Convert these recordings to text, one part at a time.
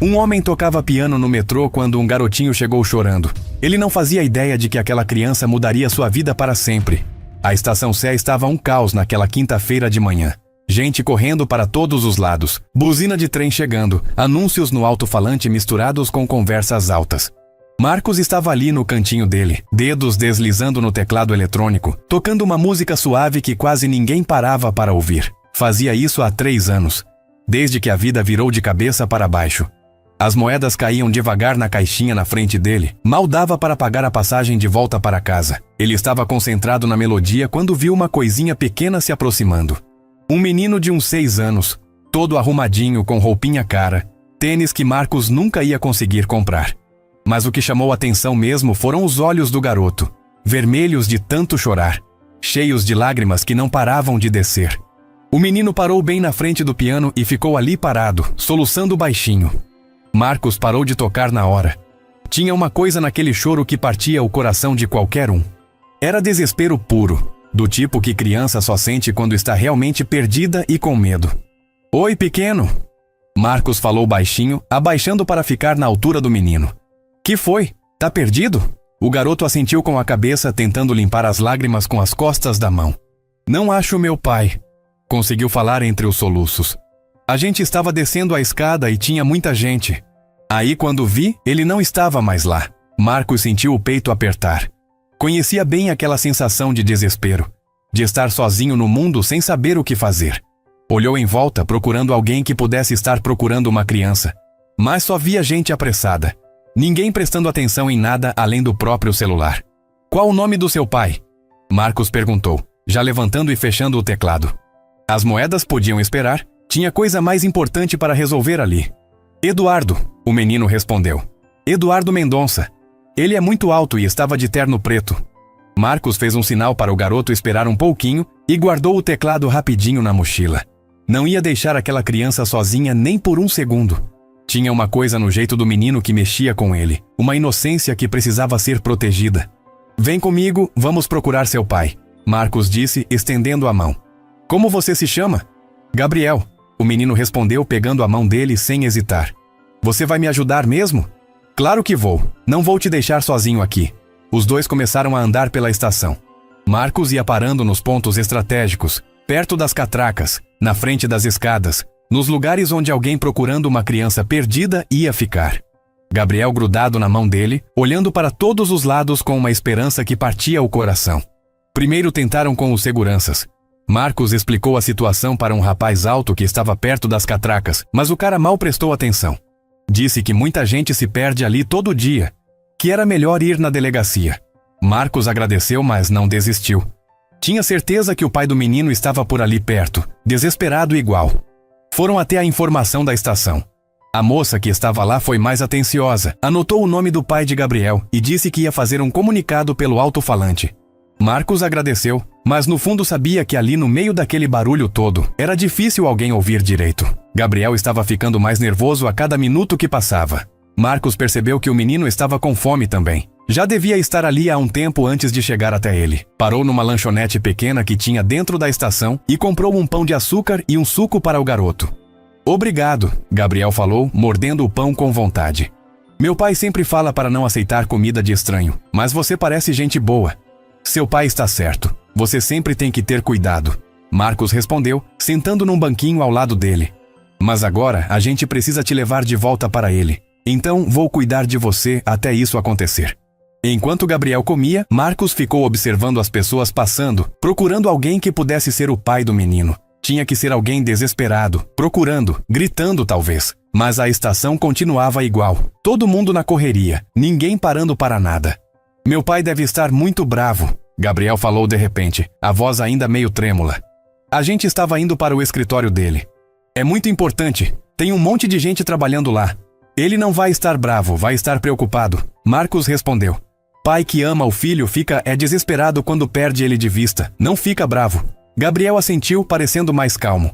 Um homem tocava piano no metrô quando um garotinho chegou chorando. Ele não fazia ideia de que aquela criança mudaria sua vida para sempre. A estação Sé estava um caos naquela quinta-feira de manhã. Gente correndo para todos os lados, buzina de trem chegando, anúncios no alto-falante misturados com conversas altas. Marcos estava ali no cantinho dele, dedos deslizando no teclado eletrônico, tocando uma música suave que quase ninguém parava para ouvir. Fazia isso há 3 anos, desde que a vida virou de cabeça para baixo. As moedas caíam devagar na caixinha na frente dele. Mal dava para pagar a passagem de volta para casa. Ele estava concentrado na melodia quando viu uma coisinha pequena se aproximando. Um menino de uns 6 anos, todo arrumadinho com roupinha cara, tênis que Marcos nunca ia conseguir comprar. Mas o que chamou a atenção mesmo foram os olhos do garoto, vermelhos de tanto chorar, cheios de lágrimas que não paravam de descer. O menino parou bem na frente do piano e ficou ali parado, soluçando baixinho. Marcos parou de tocar na hora. Tinha uma coisa naquele choro que partia o coração de qualquer um. Era desespero puro, do tipo que criança só sente quando está realmente perdida e com medo. "Oi, pequeno!" Marcos falou baixinho, abaixando para ficar na altura do menino. "Que foi? Tá perdido?" O garoto assentiu com a cabeça, tentando limpar as lágrimas com as costas da mão. "Não acho meu pai", conseguiu falar entre os soluços. "A gente estava descendo a escada e tinha muita gente. Aí quando vi, ele não estava mais lá." Marcos sentiu o peito apertar. Conhecia bem aquela sensação de desespero, de estar sozinho no mundo sem saber o que fazer. Olhou em volta procurando alguém que pudesse estar procurando uma criança, mas só via gente apressada. Ninguém prestando atenção em nada além do próprio celular. "Qual o nome do seu pai?" Marcos perguntou, já levantando e fechando o teclado. As moedas podiam esperar. Tinha coisa mais importante para resolver ali. "Eduardo", o menino respondeu. "Eduardo Mendonça. Ele é muito alto e estava de terno preto." Marcos fez um sinal para o garoto esperar um pouquinho e guardou o teclado rapidinho na mochila. Não ia deixar aquela criança sozinha nem por um segundo. Tinha uma coisa no jeito do menino que mexia com ele, uma inocência que precisava ser protegida. "Vem comigo, vamos procurar seu pai", Marcos disse, estendendo a mão. "Como você se chama?" "Gabriel", o menino respondeu pegando a mão dele sem hesitar. "Você vai me ajudar mesmo?" "Claro que vou. Não vou te deixar sozinho aqui." Os dois começaram a andar pela estação. Marcos ia parando nos pontos estratégicos, perto das catracas, na frente das escadas, nos lugares onde alguém procurando uma criança perdida ia ficar. Gabriel grudado na mão dele, olhando para todos os lados com uma esperança que partia o coração. Primeiro tentaram com os seguranças. Marcos explicou a situação para um rapaz alto que estava perto das catracas, mas o cara mal prestou atenção. Disse que muita gente se perde ali todo dia, que era melhor ir na delegacia. Marcos agradeceu, mas não desistiu. Tinha certeza que o pai do menino estava por ali perto, desesperado igual. Foram até a informação da estação. A moça que estava lá foi mais atenciosa, anotou o nome do pai de Gabriel e disse que ia fazer um comunicado pelo alto-falante. Marcos agradeceu, mas no fundo sabia que ali no meio daquele barulho todo, era difícil alguém ouvir direito. Gabriel estava ficando mais nervoso a cada minuto que passava. Marcos percebeu que o menino estava com fome também. Já devia estar ali há um tempo antes de chegar até ele. Parou numa lanchonete pequena que tinha dentro da estação e comprou um pão de açúcar e um suco para o garoto. "Obrigado", Gabriel falou, mordendo o pão com vontade. "Meu pai sempre fala para não aceitar comida de estranho, mas você parece gente boa." "Seu pai está certo. Você sempre tem que ter cuidado", Marcos respondeu, sentando num banquinho ao lado dele. "Mas agora a gente precisa te levar de volta para ele. Então vou cuidar de você até isso acontecer." Enquanto Gabriel comia, Marcos ficou observando as pessoas passando, procurando alguém que pudesse ser o pai do menino. Tinha que ser alguém desesperado, procurando, gritando talvez. Mas a estação continuava igual. Todo mundo na correria, ninguém parando para nada. "Meu pai deve estar muito bravo", Gabriel falou de repente, a voz ainda meio trêmula. A gente estava indo para o escritório dele. "É muito importante. Tem um monte de gente trabalhando lá. Ele não vai estar bravo, vai estar preocupado", Marcos respondeu. "Pai que ama o filho fica desesperado quando perde ele de vista. Não fica bravo." Gabriel assentiu, parecendo mais calmo.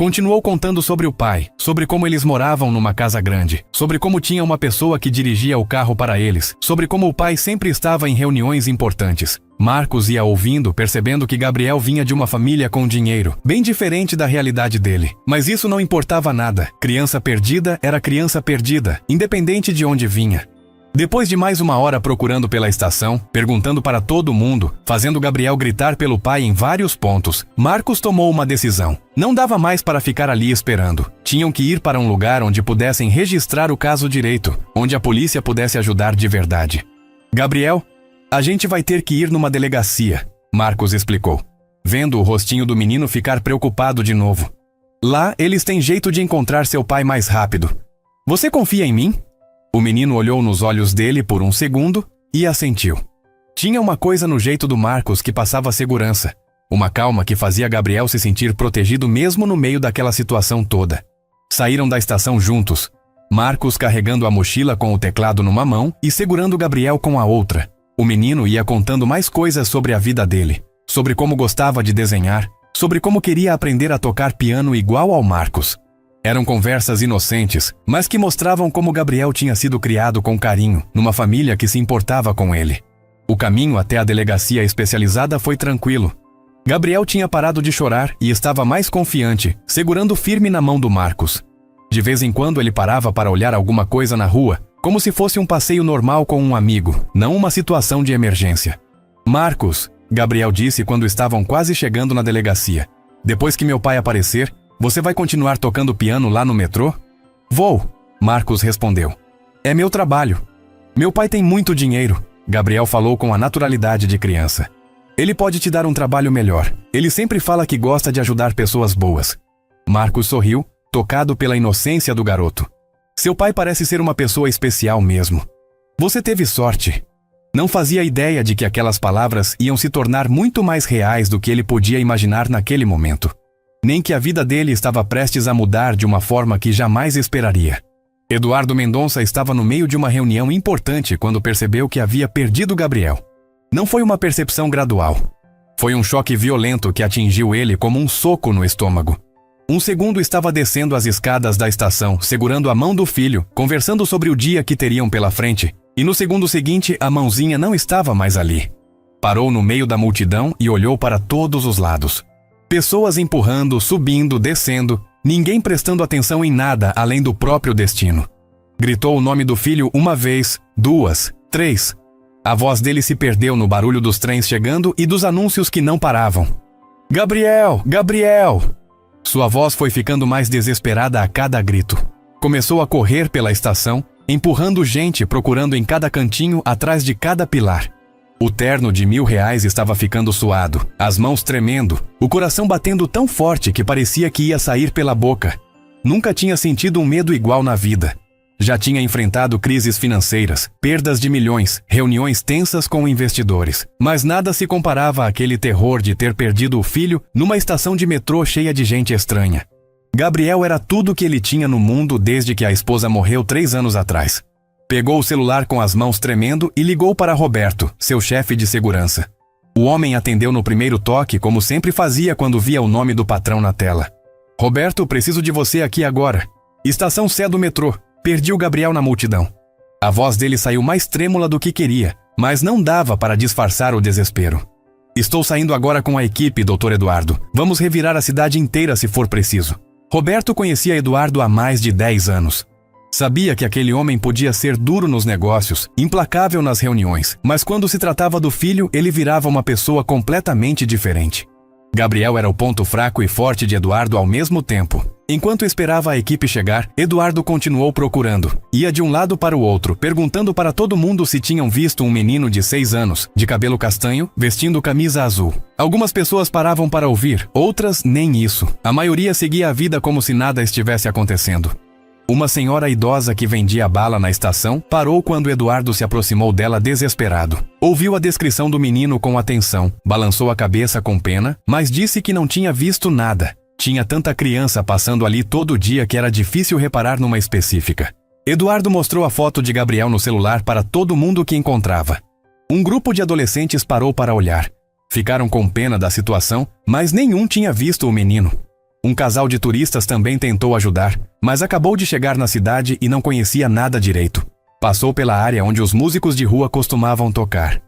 Continuou contando sobre o pai, sobre como eles moravam numa casa grande, sobre como tinha uma pessoa que dirigia o carro para eles, sobre como o pai sempre estava em reuniões importantes. Marcos ia ouvindo, percebendo que Gabriel vinha de uma família com dinheiro, bem diferente da realidade dele. Mas isso não importava nada. Criança perdida era criança perdida, independente de onde vinha. Depois de mais uma hora procurando pela estação, perguntando para todo mundo, fazendo Gabriel gritar pelo pai em vários pontos, Marcos tomou uma decisão. Não dava mais para ficar ali esperando. Tinham que ir para um lugar onde pudessem registrar o caso direito, onde a polícia pudesse ajudar de verdade. Gabriel, a gente vai ter que ir numa delegacia, Marcos explicou, vendo o rostinho do menino ficar preocupado de novo. Lá, eles têm jeito de encontrar seu pai mais rápido. Você confia em mim? O menino olhou nos olhos dele por um segundo e assentiu. Tinha uma coisa no jeito do Marcos que passava segurança, uma calma que fazia Gabriel se sentir protegido mesmo no meio daquela situação toda. Saíram da estação juntos, Marcos carregando a mochila com o teclado numa mão e segurando Gabriel com a outra. O menino ia contando mais coisas sobre a vida dele, sobre como gostava de desenhar, sobre como queria aprender a tocar piano igual ao Marcos. Eram conversas inocentes, mas que mostravam como Gabriel tinha sido criado com carinho, numa família que se importava com ele. O caminho até a delegacia especializada foi tranquilo. Gabriel tinha parado de chorar e estava mais confiante, segurando firme na mão do Marcos. De vez em quando ele parava para olhar alguma coisa na rua, como se fosse um passeio normal com um amigo, não uma situação de emergência. Marcos, Gabriel disse quando estavam quase chegando na delegacia, depois que meu pai aparecer, você vai continuar tocando piano lá no metrô? Vou, Marcos respondeu. É meu trabalho. Meu pai tem muito dinheiro, Gabriel falou com a naturalidade de criança. Ele pode te dar um trabalho melhor. Ele sempre fala que gosta de ajudar pessoas boas. Marcos sorriu, tocado pela inocência do garoto. Seu pai parece ser uma pessoa especial mesmo. Você teve sorte. Não fazia ideia de que aquelas palavras iam se tornar muito mais reais do que ele podia imaginar naquele momento. Nem que a vida dele estava prestes a mudar de uma forma que jamais esperaria. Eduardo Mendonça estava no meio de uma reunião importante quando percebeu que havia perdido Gabriel. Não foi uma percepção gradual. Foi um choque violento que atingiu ele como um soco no estômago. Um segundo estava descendo as escadas da estação, segurando a mão do filho, conversando sobre o dia que teriam pela frente, e no segundo seguinte a mãozinha não estava mais ali. Parou no meio da multidão e olhou para todos os lados. Pessoas empurrando, subindo, descendo, ninguém prestando atenção em nada além do próprio destino. Gritou o nome do filho uma vez, duas, três. A voz dele se perdeu no barulho dos trens chegando e dos anúncios que não paravam. Gabriel! Gabriel! Sua voz foi ficando mais desesperada a cada grito. Começou a correr pela estação, empurrando gente procurando em cada cantinho atrás de cada pilar. O terno de R$1.000 estava ficando suado, as mãos tremendo, o coração batendo tão forte que parecia que ia sair pela boca. Nunca tinha sentido um medo igual na vida. Já tinha enfrentado crises financeiras, perdas de milhões, reuniões tensas com investidores. Mas nada se comparava àquele terror de ter perdido o filho numa estação de metrô cheia de gente estranha. Gabriel era tudo que ele tinha no mundo desde que a esposa morreu 3 anos atrás. Pegou o celular com as mãos tremendo e ligou para Roberto, seu chefe de segurança. O homem atendeu no primeiro toque, como sempre fazia quando via o nome do patrão na tela. Roberto, preciso de você aqui agora. Estação C do metrô. Perdi o Gabriel na multidão. A voz dele saiu mais trêmula do que queria, mas não dava para disfarçar o desespero. Estou saindo agora com a equipe, Dr. Eduardo. Vamos revirar a cidade inteira se for preciso. Roberto conhecia Eduardo há mais de 10 anos. Sabia que aquele homem podia ser duro nos negócios, implacável nas reuniões, mas quando se tratava do filho, ele virava uma pessoa completamente diferente. Gabriel era o ponto fraco e forte de Eduardo ao mesmo tempo. Enquanto esperava a equipe chegar, Eduardo continuou procurando. Ia de um lado para o outro, perguntando para todo mundo se tinham visto um menino de 6 anos, de cabelo castanho, vestindo camisa azul. Algumas pessoas paravam para ouvir, outras nem isso. A maioria seguia a vida como se nada estivesse acontecendo. Uma senhora idosa que vendia bala na estação parou quando Eduardo se aproximou dela desesperado. Ouviu a descrição do menino com atenção, balançou a cabeça com pena, mas disse que não tinha visto nada. Tinha tanta criança passando ali todo dia que era difícil reparar numa específica. Eduardo mostrou a foto de Gabriel no celular para todo mundo que encontrava. Um grupo de adolescentes parou para olhar. Ficaram com pena da situação, mas nenhum tinha visto o menino. Um casal de turistas também tentou ajudar, mas acabou de chegar na cidade e não conhecia nada direito. Passou pela área onde os músicos de rua costumavam tocar.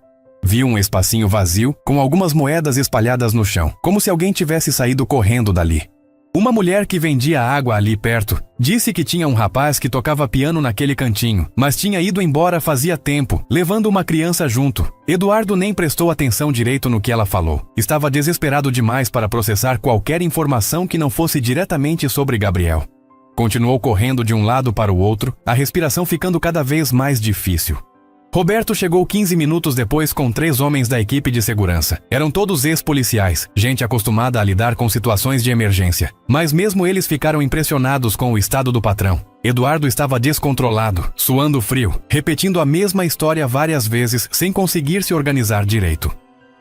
Viu um espacinho vazio, com algumas moedas espalhadas no chão, como se alguém tivesse saído correndo dali. Uma mulher que vendia água ali perto disse que tinha um rapaz que tocava piano naquele cantinho, mas tinha ido embora fazia tempo, levando uma criança junto. Eduardo nem prestou atenção direito no que ela falou. Estava desesperado demais para processar qualquer informação que não fosse diretamente sobre Gabriel. Continuou correndo de um lado para o outro, a respiração ficando cada vez mais difícil. Roberto chegou 15 minutos depois com 3 homens da equipe de segurança. Eram todos ex-policiais, gente acostumada a lidar com situações de emergência. Mas mesmo eles ficaram impressionados com o estado do patrão. Eduardo estava descontrolado, suando frio, repetindo a mesma história várias vezes sem conseguir se organizar direito.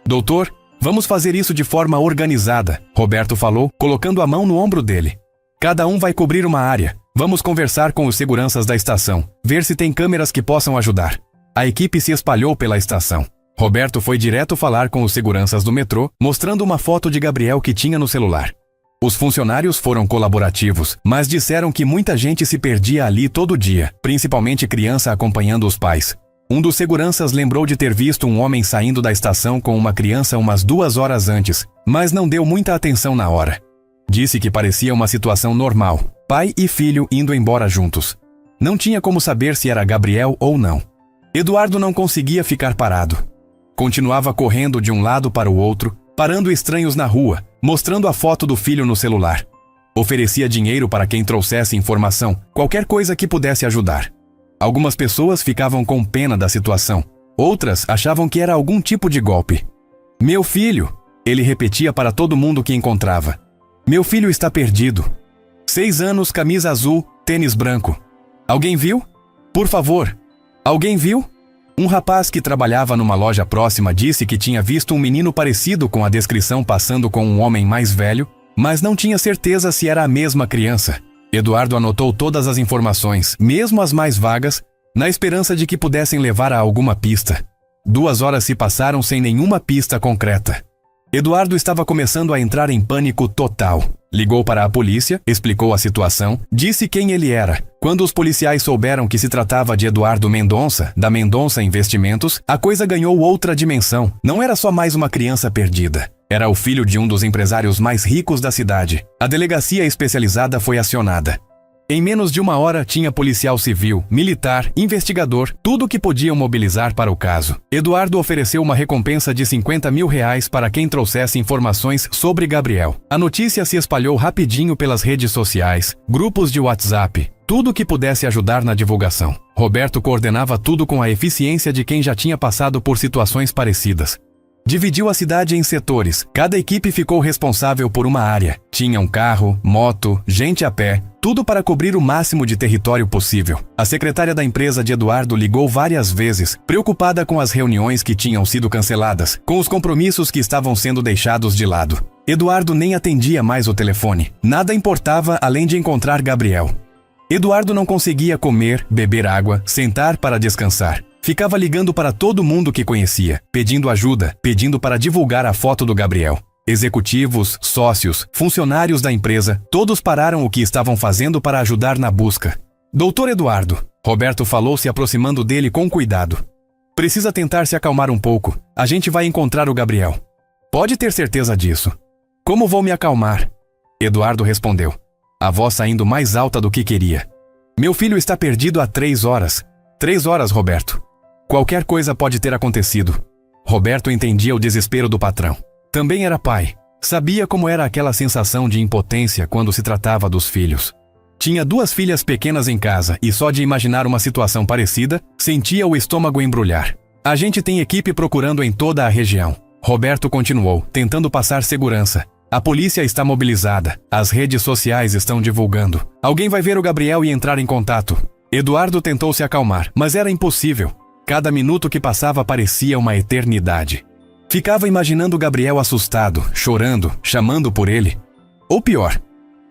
Doutor, vamos fazer isso de forma organizada, Roberto falou, colocando a mão no ombro dele. Cada um vai cobrir uma área. Vamos conversar com os seguranças da estação, ver se tem câmeras que possam ajudar. A equipe se espalhou pela estação. Roberto foi direto falar com os seguranças do metrô, mostrando uma foto de Gabriel que tinha no celular. Os funcionários foram colaborativos, mas disseram que muita gente se perdia ali todo dia, principalmente criança acompanhando os pais. Um dos seguranças lembrou de ter visto um homem saindo da estação com uma criança umas 2 horas antes, mas não deu muita atenção na hora. Disse que parecia uma situação normal, pai e filho indo embora juntos. Não tinha como saber se era Gabriel ou não. Eduardo não conseguia ficar parado. Continuava correndo de um lado para o outro, parando estranhos na rua, mostrando a foto do filho no celular. Oferecia dinheiro para quem trouxesse informação, qualquer coisa que pudesse ajudar. Algumas pessoas ficavam com pena da situação, outras achavam que era algum tipo de golpe. Meu filho, ele repetia para todo mundo que encontrava. Meu filho está perdido. 6 anos, camisa azul, tênis branco. Alguém viu? Por favor. Alguém viu? Um rapaz que trabalhava numa loja próxima disse que tinha visto um menino parecido com a descrição passando com um homem mais velho, mas não tinha certeza se era a mesma criança. Eduardo anotou todas as informações, mesmo as mais vagas, na esperança de que pudessem levar a alguma pista. 2 horas se passaram sem nenhuma pista concreta. Eduardo estava começando a entrar em pânico total. Ligou para a polícia, explicou a situação, disse quem ele era. Quando os policiais souberam que se tratava de Eduardo Mendonça, da Mendonça Investimentos, a coisa ganhou outra dimensão. Não era só mais uma criança perdida. Era o filho de um dos empresários mais ricos da cidade. A delegacia especializada foi acionada. Em menos de 1 hora, tinha policial civil, militar, investigador, tudo o que podiam mobilizar para o caso. Eduardo ofereceu uma recompensa de R$50 mil para quem trouxesse informações sobre Gabriel. A notícia se espalhou rapidinho pelas redes sociais, grupos de WhatsApp, tudo o que pudesse ajudar na divulgação. Roberto coordenava tudo com a eficiência de quem já tinha passado por situações parecidas. Dividiu a cidade em setores. Cada equipe ficou responsável por uma área. Tinha um carro, moto, gente a pé, tudo para cobrir o máximo de território possível. A secretária da empresa de Eduardo ligou várias vezes, preocupada com as reuniões que tinham sido canceladas, com os compromissos que estavam sendo deixados de lado. Eduardo nem atendia mais o telefone. Nada importava além de encontrar Gabriel. Eduardo não conseguia comer, beber água, sentar para descansar. Ficava ligando para todo mundo que conhecia, pedindo ajuda, pedindo para divulgar a foto do Gabriel. Executivos, sócios, funcionários da empresa, todos pararam o que estavam fazendo para ajudar na busca. Doutor Eduardo, Roberto falou se aproximando dele com cuidado. Precisa tentar se acalmar um pouco. A gente vai encontrar o Gabriel. Pode ter certeza disso. Como vou me acalmar? Eduardo respondeu, a voz saindo mais alta do que queria. Meu filho está perdido há 3 horas. 3 horas, Roberto. Qualquer coisa pode ter acontecido. Roberto entendia o desespero do patrão. Também era pai. Sabia como era aquela sensação de impotência quando se tratava dos filhos. Tinha 2 filhas pequenas em casa e só de imaginar uma situação parecida, sentia o estômago embrulhar. A gente tem equipe procurando em toda a região. Roberto continuou, tentando passar segurança. A polícia está mobilizada. As redes sociais estão divulgando. Alguém vai ver o Gabriel e entrar em contato. Eduardo tentou se acalmar, mas era impossível. Cada minuto que passava parecia uma eternidade. Ficava imaginando Gabriel assustado, chorando, chamando por ele. Ou pior,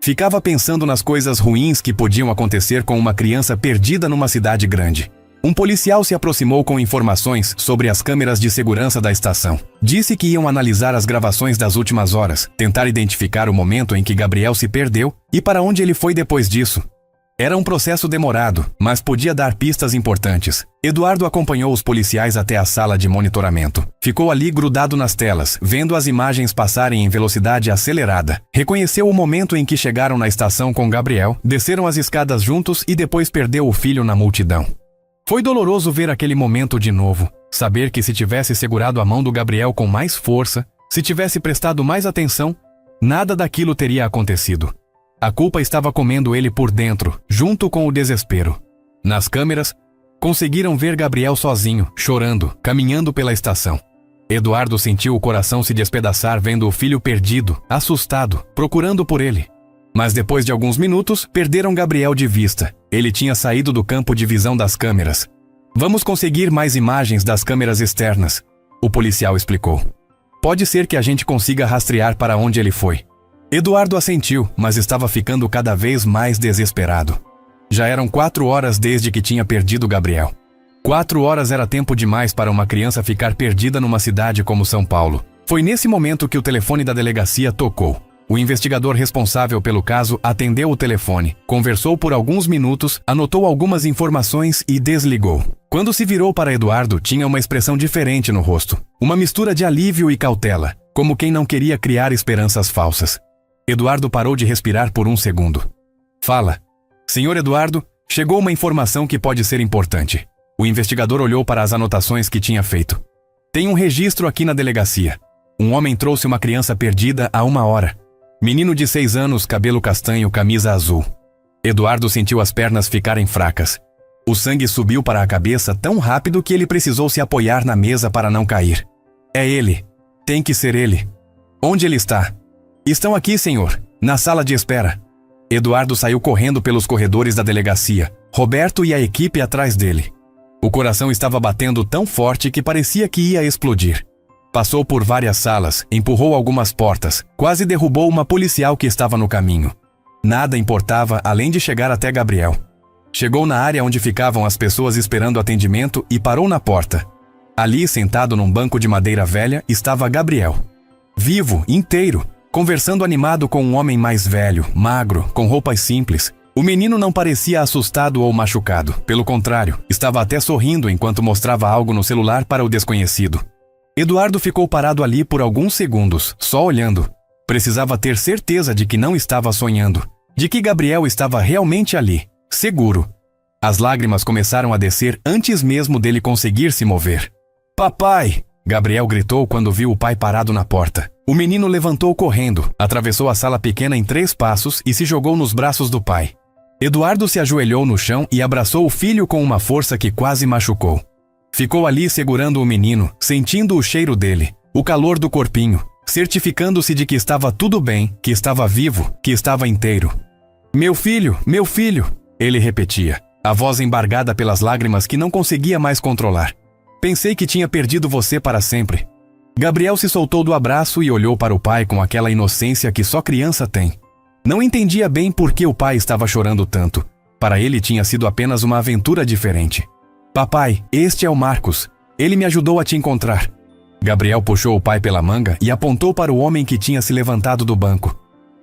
ficava pensando nas coisas ruins que podiam acontecer com uma criança perdida numa cidade grande. Um policial se aproximou com informações sobre as câmeras de segurança da estação. Disse que iam analisar as gravações das últimas horas, tentar identificar o momento em que Gabriel se perdeu e para onde ele foi depois disso. Era um processo demorado, mas podia dar pistas importantes. Eduardo acompanhou os policiais até a sala de monitoramento. Ficou ali grudado nas telas, vendo as imagens passarem em velocidade acelerada. Reconheceu o momento em que chegaram na estação com Gabriel, desceram as escadas juntos e depois perdeu o filho na multidão. Foi doloroso ver aquele momento de novo. Saber que se tivesse segurado a mão do Gabriel com mais força, se tivesse prestado mais atenção, nada daquilo teria acontecido. A culpa estava comendo ele por dentro, junto com o desespero. Nas câmeras, conseguiram ver Gabriel sozinho, chorando, caminhando pela estação. Eduardo sentiu o coração se despedaçar vendo o filho perdido, assustado, procurando por ele. Mas depois de alguns minutos, perderam Gabriel de vista. Ele tinha saído do campo de visão das câmeras. Vamos conseguir mais imagens das câmeras externas, o policial explicou. Pode ser que a gente consiga rastrear para onde ele foi. Eduardo assentiu, mas estava ficando cada vez mais desesperado. Já eram 4 horas desde que tinha perdido Gabriel. 4 horas era tempo demais para uma criança ficar perdida numa cidade como São Paulo. Foi nesse momento que o telefone da delegacia tocou. O investigador responsável pelo caso atendeu o telefone, conversou por alguns minutos, anotou algumas informações e desligou. Quando se virou para Eduardo, tinha uma expressão diferente no rosto. Uma mistura de alívio e cautela, como quem não queria criar esperanças falsas. Eduardo parou de respirar por um segundo. Fala. Senhor Eduardo, chegou uma informação que pode ser importante. O investigador olhou para as anotações que tinha feito. Tem um registro aqui na delegacia. Um homem trouxe uma criança perdida há 1 hora. Menino de 6 anos, cabelo castanho, camisa azul. Eduardo sentiu as pernas ficarem fracas. O sangue subiu para a cabeça tão rápido que ele precisou se apoiar na mesa para não cair. É ele. Tem que ser ele. Onde ele está? Estão aqui, senhor, na sala de espera. Eduardo saiu correndo pelos corredores da delegacia, Roberto e a equipe atrás dele. O coração estava batendo tão forte que parecia que ia explodir. Passou por várias salas, empurrou algumas portas, quase derrubou uma policial que estava no caminho. Nada importava além de chegar até Gabriel. Chegou na área onde ficavam as pessoas esperando atendimento e parou na porta. Ali, sentado num banco de madeira velha, estava Gabriel. Vivo, inteiro, conversando animado com um homem mais velho, magro, com roupas simples. O menino não parecia assustado ou machucado. Pelo contrário, estava até sorrindo enquanto mostrava algo no celular para o desconhecido. Eduardo ficou parado ali por alguns segundos, só olhando. Precisava ter certeza de que não estava sonhando, de que Gabriel estava realmente ali, seguro. As lágrimas começaram a descer antes mesmo dele conseguir se mover. Papai! Gabriel gritou quando viu o pai parado na porta. O menino levantou correndo, atravessou a sala pequena em 3 passos e se jogou nos braços do pai. Eduardo se ajoelhou no chão e abraçou o filho com uma força que quase machucou. Ficou ali segurando o menino, sentindo o cheiro dele, o calor do corpinho, certificando-se de que estava tudo bem, que estava vivo, que estava inteiro. Meu filho, ele repetia, a voz embargada pelas lágrimas que não conseguia mais controlar. Pensei que tinha perdido você para sempre. Gabriel se soltou do abraço e olhou para o pai com aquela inocência que só criança tem. Não entendia bem por que o pai estava chorando tanto. Para ele tinha sido apenas uma aventura diferente. Papai, este é o Marcos. Ele me ajudou a te encontrar. Gabriel puxou o pai pela manga e apontou para o homem que tinha se levantado do banco.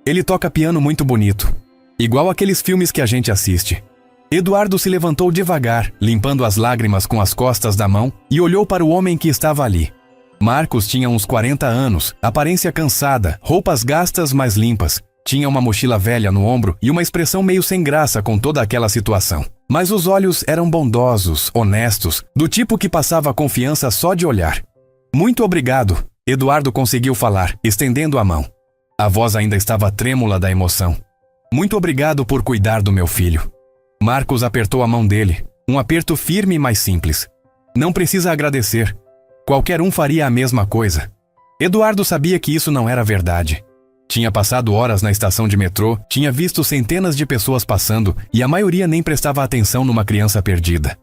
Ele toca piano muito bonito. Igual aqueles filmes que a gente assiste. Eduardo se levantou devagar, limpando as lágrimas com as costas da mão e olhou para o homem que estava ali. Marcos tinha uns 40 anos, aparência cansada, roupas gastas mas limpas. Tinha uma mochila velha no ombro e uma expressão meio sem graça com toda aquela situação. Mas os olhos eram bondosos, honestos, do tipo que passava confiança só de olhar. Muito obrigado, Eduardo conseguiu falar, estendendo a mão. A voz ainda estava trêmula da emoção. Muito obrigado por cuidar do meu filho. Marcos apertou a mão dele, um aperto firme mas simples. Não precisa agradecer. Qualquer um faria a mesma coisa. Eduardo sabia que isso não era verdade. Tinha passado horas na estação de metrô, tinha visto centenas de pessoas passando e a maioria nem prestava atenção numa criança perdida.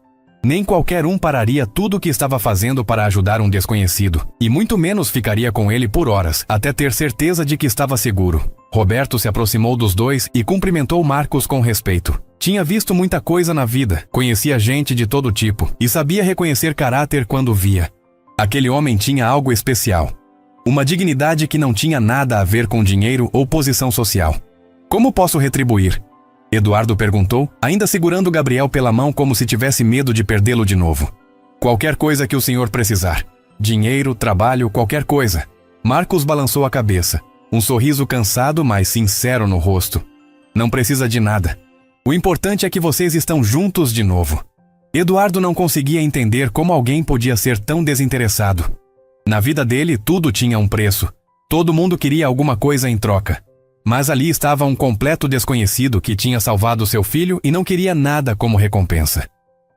Nem qualquer um pararia tudo o que estava fazendo para ajudar um desconhecido, e muito menos ficaria com ele por horas, até ter certeza de que estava seguro. Roberto se aproximou dos dois e cumprimentou Marcos com respeito. Tinha visto muita coisa na vida, conhecia gente de todo tipo e sabia reconhecer caráter quando via. Aquele homem tinha algo especial. Uma dignidade que não tinha nada a ver com dinheiro ou posição social. Como posso retribuir? Eduardo perguntou, ainda segurando Gabriel pela mão como se tivesse medo de perdê-lo de novo. Qualquer coisa que o senhor precisar. Dinheiro, trabalho, qualquer coisa. Marcos balançou a cabeça. Um sorriso cansado, mas sincero no rosto. Não precisa de nada. O importante é que vocês estão juntos de novo. Eduardo não conseguia entender como alguém podia ser tão desinteressado. Na vida dele, tudo tinha um preço. Todo mundo queria alguma coisa em troca. Mas ali estava um completo desconhecido que tinha salvado seu filho e não queria nada como recompensa.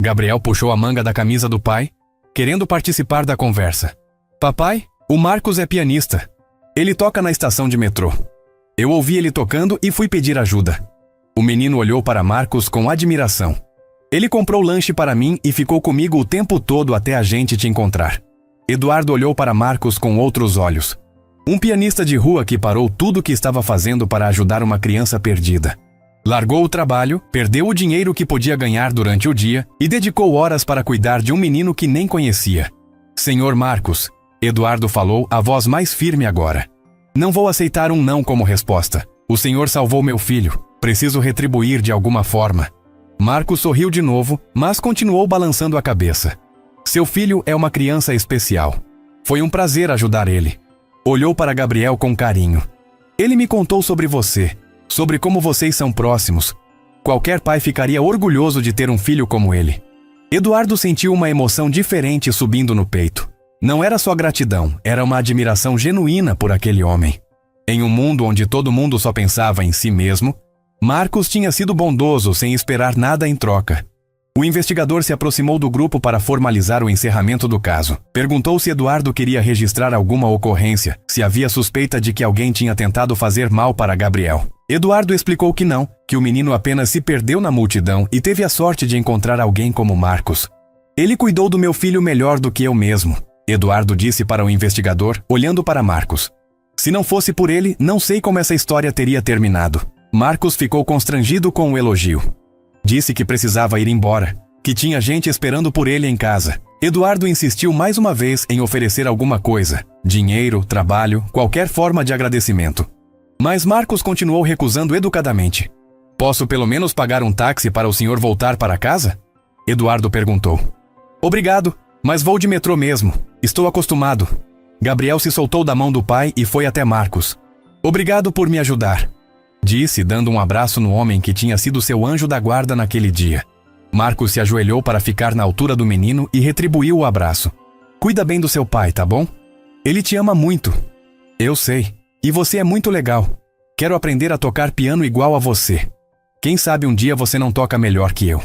Gabriel puxou a manga da camisa do pai, querendo participar da conversa. Papai, o Marcos é pianista. Ele toca na estação de metrô. Eu ouvi ele tocando e fui pedir ajuda. O menino olhou para Marcos com admiração. Ele comprou lanche para mim e ficou comigo o tempo todo até a gente te encontrar. Eduardo olhou para Marcos com outros olhos. Um pianista de rua que parou tudo o que estava fazendo para ajudar uma criança perdida. Largou o trabalho, perdeu o dinheiro que podia ganhar durante o dia e dedicou horas para cuidar de um menino que nem conhecia. Senhor Marcos, Eduardo falou, a voz mais firme agora. Não vou aceitar um não como resposta. O senhor salvou meu filho. Preciso retribuir de alguma forma. Marcos sorriu de novo, mas continuou balançando a cabeça. Seu filho é uma criança especial. Foi um prazer ajudar ele. Olhou para Gabriel com carinho. Ele me contou sobre você, sobre como vocês são próximos. Qualquer pai ficaria orgulhoso de ter um filho como ele. Eduardo sentiu uma emoção diferente subindo no peito. Não era só gratidão, era uma admiração genuína por aquele homem. Em um mundo onde todo mundo só pensava em si mesmo, Marcos tinha sido bondoso sem esperar nada em troca. O investigador se aproximou do grupo para formalizar o encerramento do caso. Perguntou se Eduardo queria registrar alguma ocorrência, se havia suspeita de que alguém tinha tentado fazer mal para Gabriel. Eduardo explicou que não, que o menino apenas se perdeu na multidão e teve a sorte de encontrar alguém como Marcos. Ele cuidou do meu filho melhor do que eu mesmo, Eduardo disse para o investigador, olhando para Marcos. Se não fosse por ele, não sei como essa história teria terminado. Marcos ficou constrangido com o elogio. Disse que precisava ir embora, que tinha gente esperando por ele em casa. Eduardo insistiu mais uma vez em oferecer alguma coisa, dinheiro, trabalho, qualquer forma de agradecimento. Mas Marcos continuou recusando educadamente. Posso pelo menos pagar um táxi para o senhor voltar para casa? Eduardo perguntou. Obrigado, mas vou de metrô mesmo. Estou acostumado. Gabriel se soltou da mão do pai e foi até Marcos. Obrigado por me ajudar, disse, dando um abraço no homem que tinha sido seu anjo da guarda naquele dia. Marcos se ajoelhou para ficar na altura do menino e retribuiu o abraço. Cuida bem do seu pai, tá bom? Ele te ama muito. Eu sei. E você é muito legal. Quero aprender a tocar piano igual a você. Quem sabe um dia você não toca melhor que eu.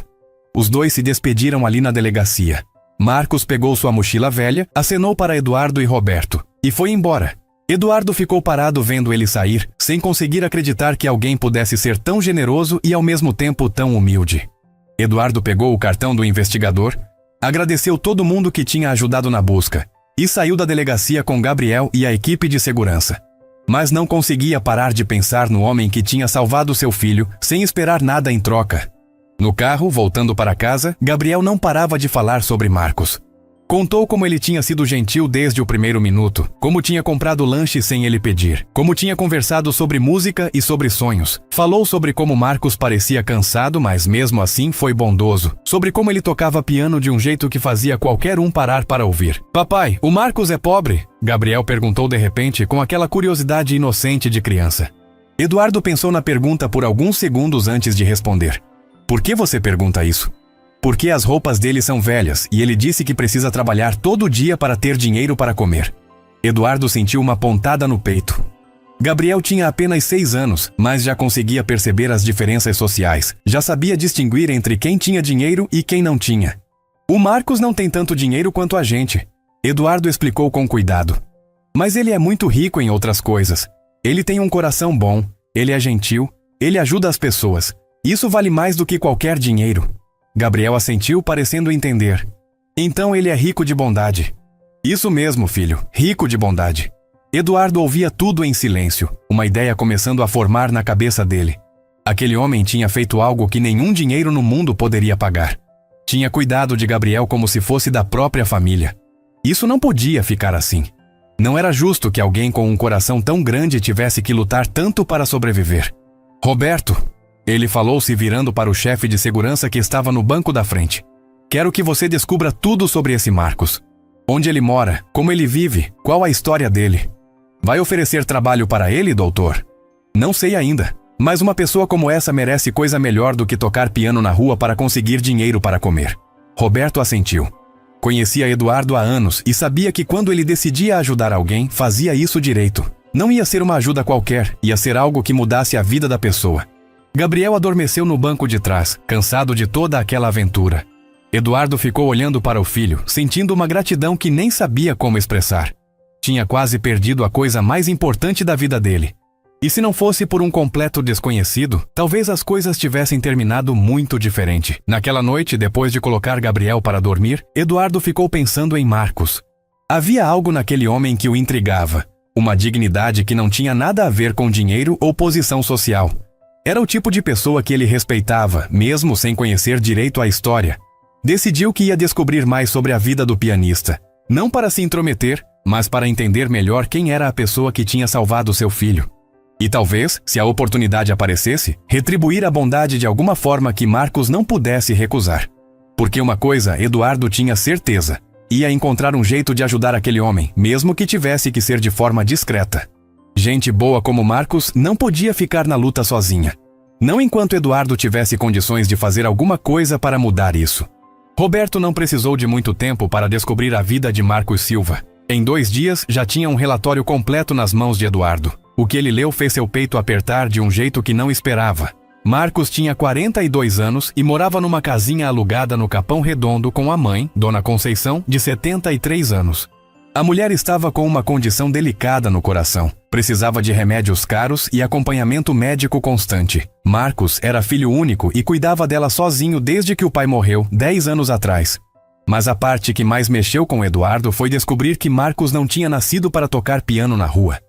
Os dois se despediram ali na delegacia. Marcos pegou sua mochila velha, acenou para Eduardo e Roberto, e foi embora. Eduardo ficou parado vendo ele sair, sem conseguir acreditar que alguém pudesse ser tão generoso e ao mesmo tempo tão humilde. Eduardo pegou o cartão do investigador, agradeceu todo mundo que tinha ajudado na busca, e saiu da delegacia com Gabriel e a equipe de segurança. Mas não conseguia parar de pensar no homem que tinha salvado seu filho, sem esperar nada em troca. No carro, voltando para casa, Gabriel não parava de falar sobre Marcos. Contou como ele tinha sido gentil desde o primeiro minuto, como tinha comprado lanche sem ele pedir, como tinha conversado sobre música e sobre sonhos. Falou sobre como Marcos parecia cansado, mas mesmo assim foi bondoso. Sobre como ele tocava piano de um jeito que fazia qualquer um parar para ouvir. Papai, o Marcos é pobre? Gabriel perguntou de repente com aquela curiosidade inocente de criança. Eduardo pensou na pergunta por alguns segundos antes de responder. Por que você pergunta isso? Porque as roupas dele são velhas e ele disse que precisa trabalhar todo dia para ter dinheiro para comer. Eduardo sentiu uma pontada no peito. Gabriel tinha apenas 6 anos, mas já conseguia perceber as diferenças sociais. Já sabia distinguir entre quem tinha dinheiro e quem não tinha. O Marcos não tem tanto dinheiro quanto a gente, Eduardo explicou com cuidado. Mas ele é muito rico em outras coisas. Ele tem um coração bom, ele é gentil, ele ajuda as pessoas. Isso vale mais do que qualquer dinheiro. Gabriel assentiu, parecendo entender. Então ele é rico de bondade. Isso mesmo, filho, rico de bondade. Eduardo ouvia tudo em silêncio, uma ideia começando a formar na cabeça dele. Aquele homem tinha feito algo que nenhum dinheiro no mundo poderia pagar. Tinha cuidado de Gabriel como se fosse da própria família. Isso não podia ficar assim. Não era justo que alguém com um coração tão grande tivesse que lutar tanto para sobreviver. Roberto, ele falou se virando para o chefe de segurança que estava no banco da frente. Quero que você descubra tudo sobre esse Marcos. Onde ele mora, como ele vive, qual a história dele. Vai oferecer trabalho para ele, doutor? Não sei ainda, mas uma pessoa como essa merece coisa melhor do que tocar piano na rua para conseguir dinheiro para comer. Roberto assentiu. Conhecia Eduardo há anos e sabia que quando ele decidia ajudar alguém, fazia isso direito. Não ia ser uma ajuda qualquer, ia ser algo que mudasse a vida da pessoa. Gabriel adormeceu no banco de trás, cansado de toda aquela aventura. Eduardo ficou olhando para o filho, sentindo uma gratidão que nem sabia como expressar. Tinha quase perdido a coisa mais importante da vida dele. E se não fosse por um completo desconhecido, talvez as coisas tivessem terminado muito diferente. Naquela noite, depois de colocar Gabriel para dormir, Eduardo ficou pensando em Marcos. Havia algo naquele homem que o intrigava. Uma dignidade que não tinha nada a ver com dinheiro ou posição social. Era o tipo de pessoa que ele respeitava, mesmo sem conhecer direito a história. Decidiu que ia descobrir mais sobre a vida do pianista. Não para se intrometer, mas para entender melhor quem era a pessoa que tinha salvado seu filho. E talvez, se a oportunidade aparecesse, retribuir a bondade de alguma forma que Marcos não pudesse recusar. Porque uma coisa Eduardo tinha certeza: ia encontrar um jeito de ajudar aquele homem, mesmo que tivesse que ser de forma discreta. Gente boa como Marcos não podia ficar na luta sozinha. Não enquanto Eduardo tivesse condições de fazer alguma coisa para mudar isso. Roberto não precisou de muito tempo para descobrir a vida de Marcos Silva. Em 2 dias, já tinha um relatório completo nas mãos de Eduardo. O que ele leu fez seu peito apertar de um jeito que não esperava. Marcos tinha 42 anos e morava numa casinha alugada no Capão Redondo com a mãe, Dona Conceição, de 73 anos. A mulher estava com uma condição delicada no coração. Precisava de remédios caros e acompanhamento médico constante. Marcos era filho único e cuidava dela sozinho desde que o pai morreu, 10 anos atrás. Mas a parte que mais mexeu com Eduardo foi descobrir que Marcos não tinha nascido para tocar piano na rua.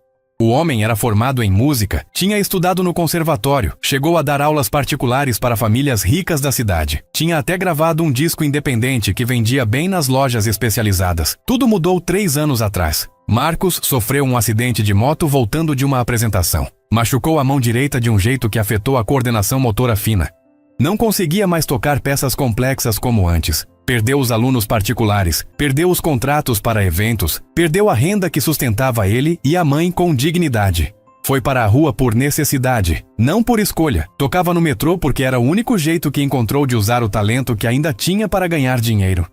O homem era formado em música, tinha estudado no conservatório, chegou a dar aulas particulares para famílias ricas da cidade. Tinha até gravado um disco independente que vendia bem nas lojas especializadas. Tudo mudou 3 anos atrás. Marcos sofreu um acidente de moto voltando de uma apresentação. Machucou a mão direita de um jeito que afetou a coordenação motora fina. Não conseguia mais tocar peças complexas como antes. Perdeu os alunos particulares, perdeu os contratos para eventos, perdeu a renda que sustentava ele e a mãe com dignidade. Foi para a rua por necessidade, não por escolha. Tocava no metrô porque era o único jeito que encontrou de usar o talento que ainda tinha para ganhar dinheiro.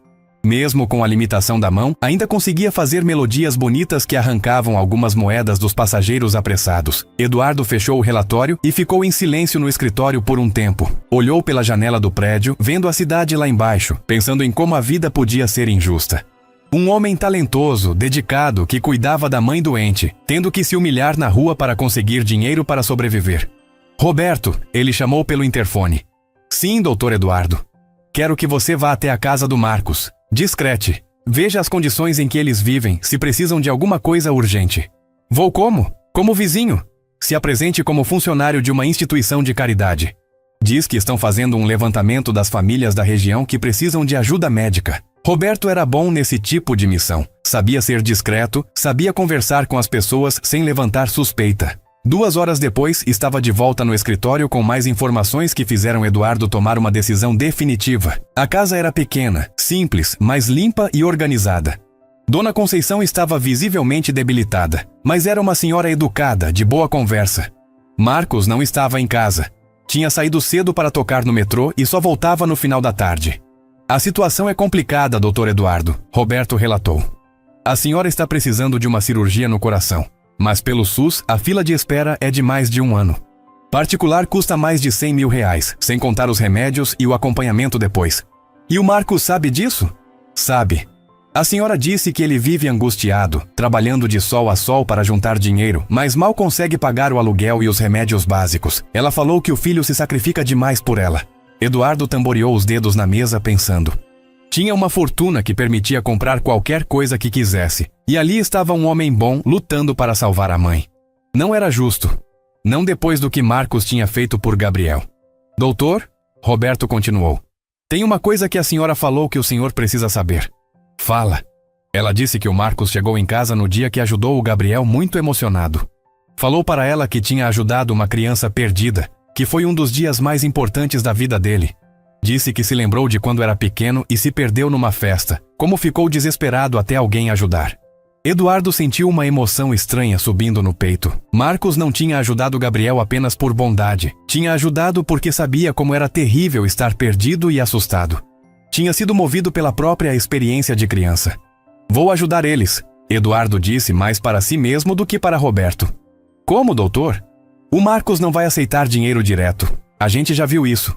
Mesmo com a limitação da mão, ainda conseguia fazer melodias bonitas que arrancavam algumas moedas dos passageiros apressados. Eduardo fechou o relatório e ficou em silêncio no escritório por um tempo. Olhou pela janela do prédio, vendo a cidade lá embaixo, pensando em como a vida podia ser injusta. Um homem talentoso, dedicado, que cuidava da mãe doente, tendo que se humilhar na rua para conseguir dinheiro para sobreviver. Roberto, ele chamou pelo interfone. Sim, doutor Eduardo. Quero que você vá até a casa do Marcos. Discrete. Veja as condições em que eles vivem, se precisam de alguma coisa urgente. Vou como? Como vizinho. Se apresente como funcionário de uma instituição de caridade. Diz que estão fazendo um levantamento das famílias da região que precisam de ajuda médica. Roberto era bom nesse tipo de missão. Sabia ser discreto, sabia conversar com as pessoas sem levantar suspeita. 2 horas depois, estava de volta no escritório com mais informações que fizeram Eduardo tomar uma decisão definitiva. A casa era pequena, simples, mas limpa e organizada. Dona Conceição estava visivelmente debilitada, mas era uma senhora educada, de boa conversa. Marcos não estava em casa. Tinha saído cedo para tocar no metrô e só voltava no final da tarde. A situação é complicada, doutor Eduardo, Roberto relatou. A senhora está precisando de uma cirurgia no coração. Mas pelo SUS, a fila de espera é de mais de 1 ano. Particular custa mais de 100 mil reais, sem contar os remédios e o acompanhamento depois. E o Marcos sabe disso? Sabe. A senhora disse que ele vive angustiado, trabalhando de sol a sol para juntar dinheiro, mas mal consegue pagar o aluguel e os remédios básicos. Ela falou que o filho se sacrifica demais por ela. Eduardo tamboreou os dedos na mesa pensando. Tinha uma fortuna que permitia comprar qualquer coisa que quisesse. E ali estava um homem bom lutando para salvar a mãe. Não era justo. Não depois do que Marcos tinha feito por Gabriel. Doutor, Roberto continuou. Tem uma coisa que a senhora falou que o senhor precisa saber. Fala. Ela disse que o Marcos chegou em casa no dia que ajudou o Gabriel muito emocionado. Falou para ela que tinha ajudado uma criança perdida, que foi um dos dias mais importantes da vida dele. Disse que se lembrou de quando era pequeno e se perdeu numa festa, como ficou desesperado até alguém ajudar. Eduardo sentiu uma emoção estranha subindo no peito. Marcos não tinha ajudado Gabriel apenas por bondade. Tinha ajudado porque sabia como era terrível estar perdido e assustado. Tinha sido movido pela própria experiência de criança. Vou ajudar eles, Eduardo disse mais para si mesmo do que para Roberto. Como, doutor? O Marcos não vai aceitar dinheiro direto. A gente já viu isso.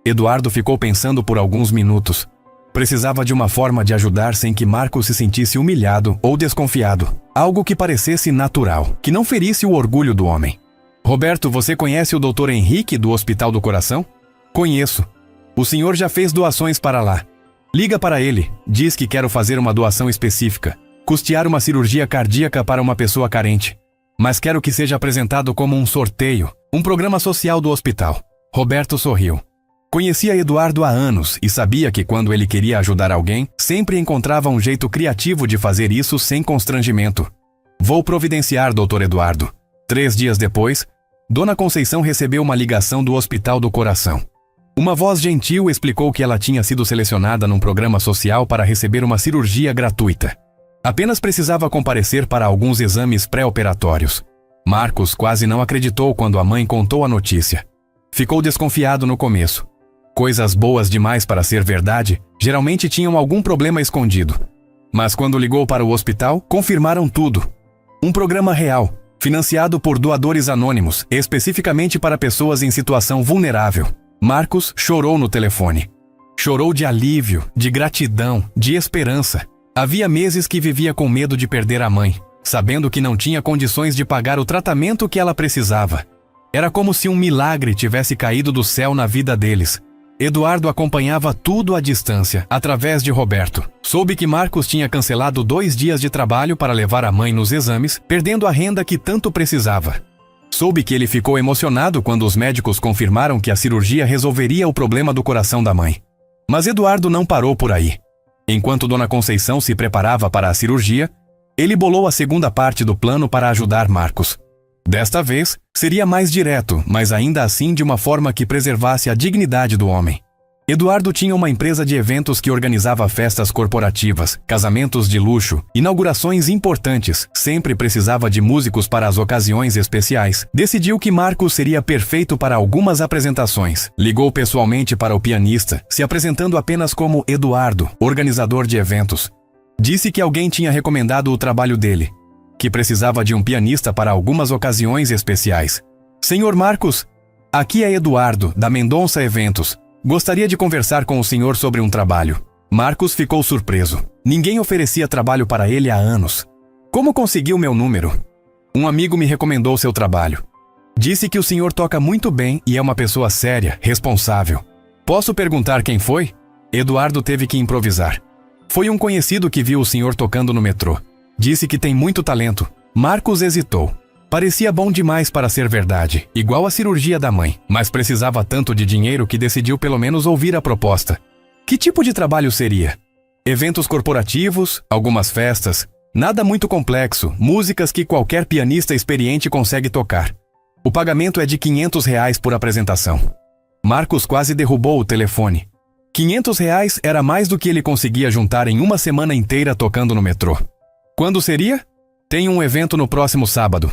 Eduardo ficou pensando por alguns minutos. Precisava de uma forma de ajudar sem que Marcos se sentisse humilhado ou desconfiado. Algo que parecesse natural, que não ferisse o orgulho do homem. Roberto, você conhece o Dr. Henrique do Hospital do Coração? Conheço. O senhor já fez doações para lá. Liga para ele, diz que quero fazer uma doação específica. Custear uma cirurgia cardíaca para uma pessoa carente. Mas quero que seja apresentado como um sorteio, um programa social do hospital. Roberto sorriu. Conhecia Eduardo há anos e sabia que quando ele queria ajudar alguém, sempre encontrava um jeito criativo de fazer isso sem constrangimento. Vou providenciar, Dr. Eduardo. 3 dias depois, Dona Conceição recebeu uma ligação do Hospital do Coração. Uma voz gentil explicou que ela tinha sido selecionada num programa social para receber uma cirurgia gratuita. Apenas precisava comparecer para alguns exames pré-operatórios. Marcos quase não acreditou quando a mãe contou a notícia. Ficou desconfiado no começo. Coisas boas demais para ser verdade, geralmente tinham algum problema escondido. Mas quando ligou para o hospital, confirmaram tudo. Um programa real, financiado por doadores anônimos, especificamente para pessoas em situação vulnerável. Marcos chorou no telefone. Chorou de alívio, de gratidão, de esperança. Havia meses que vivia com medo de perder a mãe, sabendo que não tinha condições de pagar o tratamento que ela precisava. Era como se um milagre tivesse caído do céu na vida deles. Eduardo acompanhava tudo à distância, através de Roberto. Soube que Marcos tinha cancelado 2 dias de trabalho para levar a mãe nos exames, perdendo a renda que tanto precisava. Soube que ele ficou emocionado quando os médicos confirmaram que a cirurgia resolveria o problema do coração da mãe. Mas Eduardo não parou por aí. Enquanto Dona Conceição se preparava para a cirurgia, ele bolou a segunda parte do plano para ajudar Marcos. Desta vez, seria mais direto, mas ainda assim de uma forma que preservasse a dignidade do homem. Eduardo tinha uma empresa de eventos que organizava festas corporativas, casamentos de luxo, inaugurações importantes, sempre precisava de músicos para as ocasiões especiais. Decidiu que Marcos seria perfeito para algumas apresentações. Ligou pessoalmente para o pianista, se apresentando apenas como Eduardo, organizador de eventos. Disse que alguém tinha recomendado o trabalho dele, que precisava de um pianista para algumas ocasiões especiais. Senhor Marcos, aqui é Eduardo, da Mendonça Eventos. Gostaria de conversar com o senhor sobre um trabalho. Marcos ficou surpreso. Ninguém oferecia trabalho para ele há anos. Como conseguiu meu número? Um amigo me recomendou seu trabalho. Disse que o senhor toca muito bem e é uma pessoa séria, responsável. Posso perguntar quem foi? Eduardo teve que improvisar. Foi um conhecido que viu o senhor tocando no metrô. Disse que tem muito talento. Marcos hesitou. Parecia bom demais para ser verdade, igual a cirurgia da mãe, mas precisava tanto de dinheiro que decidiu pelo menos ouvir a proposta. Que tipo de trabalho seria? Eventos corporativos, algumas festas, nada muito complexo, músicas que qualquer pianista experiente consegue tocar. O pagamento é de R$500 por apresentação. Marcos quase derrubou o telefone. R$500 era mais do que ele conseguia juntar em uma semana inteira tocando no metrô. Quando seria? Tenho um evento no próximo sábado.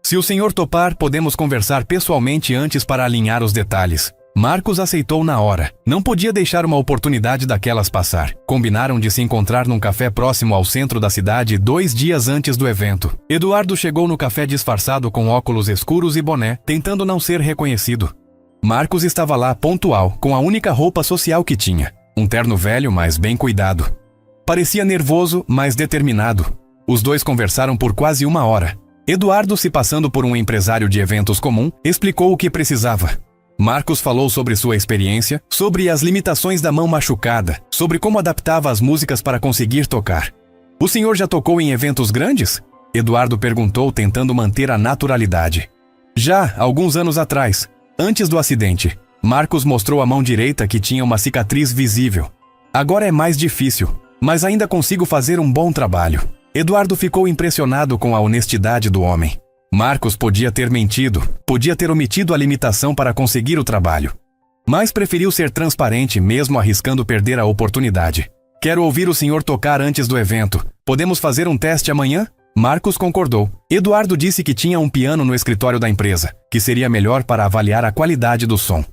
Se o senhor topar, podemos conversar pessoalmente antes para alinhar os detalhes. Marcos aceitou na hora. Não podia deixar uma oportunidade daquelas passar. Combinaram de se encontrar num café próximo ao centro da cidade 2 dias antes do evento. Eduardo chegou no café disfarçado com óculos escuros e boné, tentando não ser reconhecido. Marcos estava lá pontual, com a única roupa social que tinha. Um terno velho, mas bem cuidado. Parecia nervoso, mas determinado. Os dois conversaram por quase 1 hora. Eduardo, se passando por um empresário de eventos comum, explicou o que precisava. Marcos falou sobre sua experiência, sobre as limitações da mão machucada, sobre como adaptava as músicas para conseguir tocar. O senhor já tocou em eventos grandes? Eduardo perguntou, tentando manter a naturalidade. Já, alguns anos atrás, antes do acidente, Marcos mostrou a mão direita que tinha uma cicatriz visível. Agora é mais difícil, mas ainda consigo fazer um bom trabalho. Eduardo ficou impressionado com a honestidade do homem. Marcos podia ter mentido, podia ter omitido a limitação para conseguir o trabalho. Mas preferiu ser transparente mesmo arriscando perder a oportunidade. Quero ouvir o senhor tocar antes do evento. Podemos fazer um teste amanhã? Marcos concordou. Eduardo disse que tinha um piano no escritório da empresa, que seria melhor para avaliar a qualidade do som.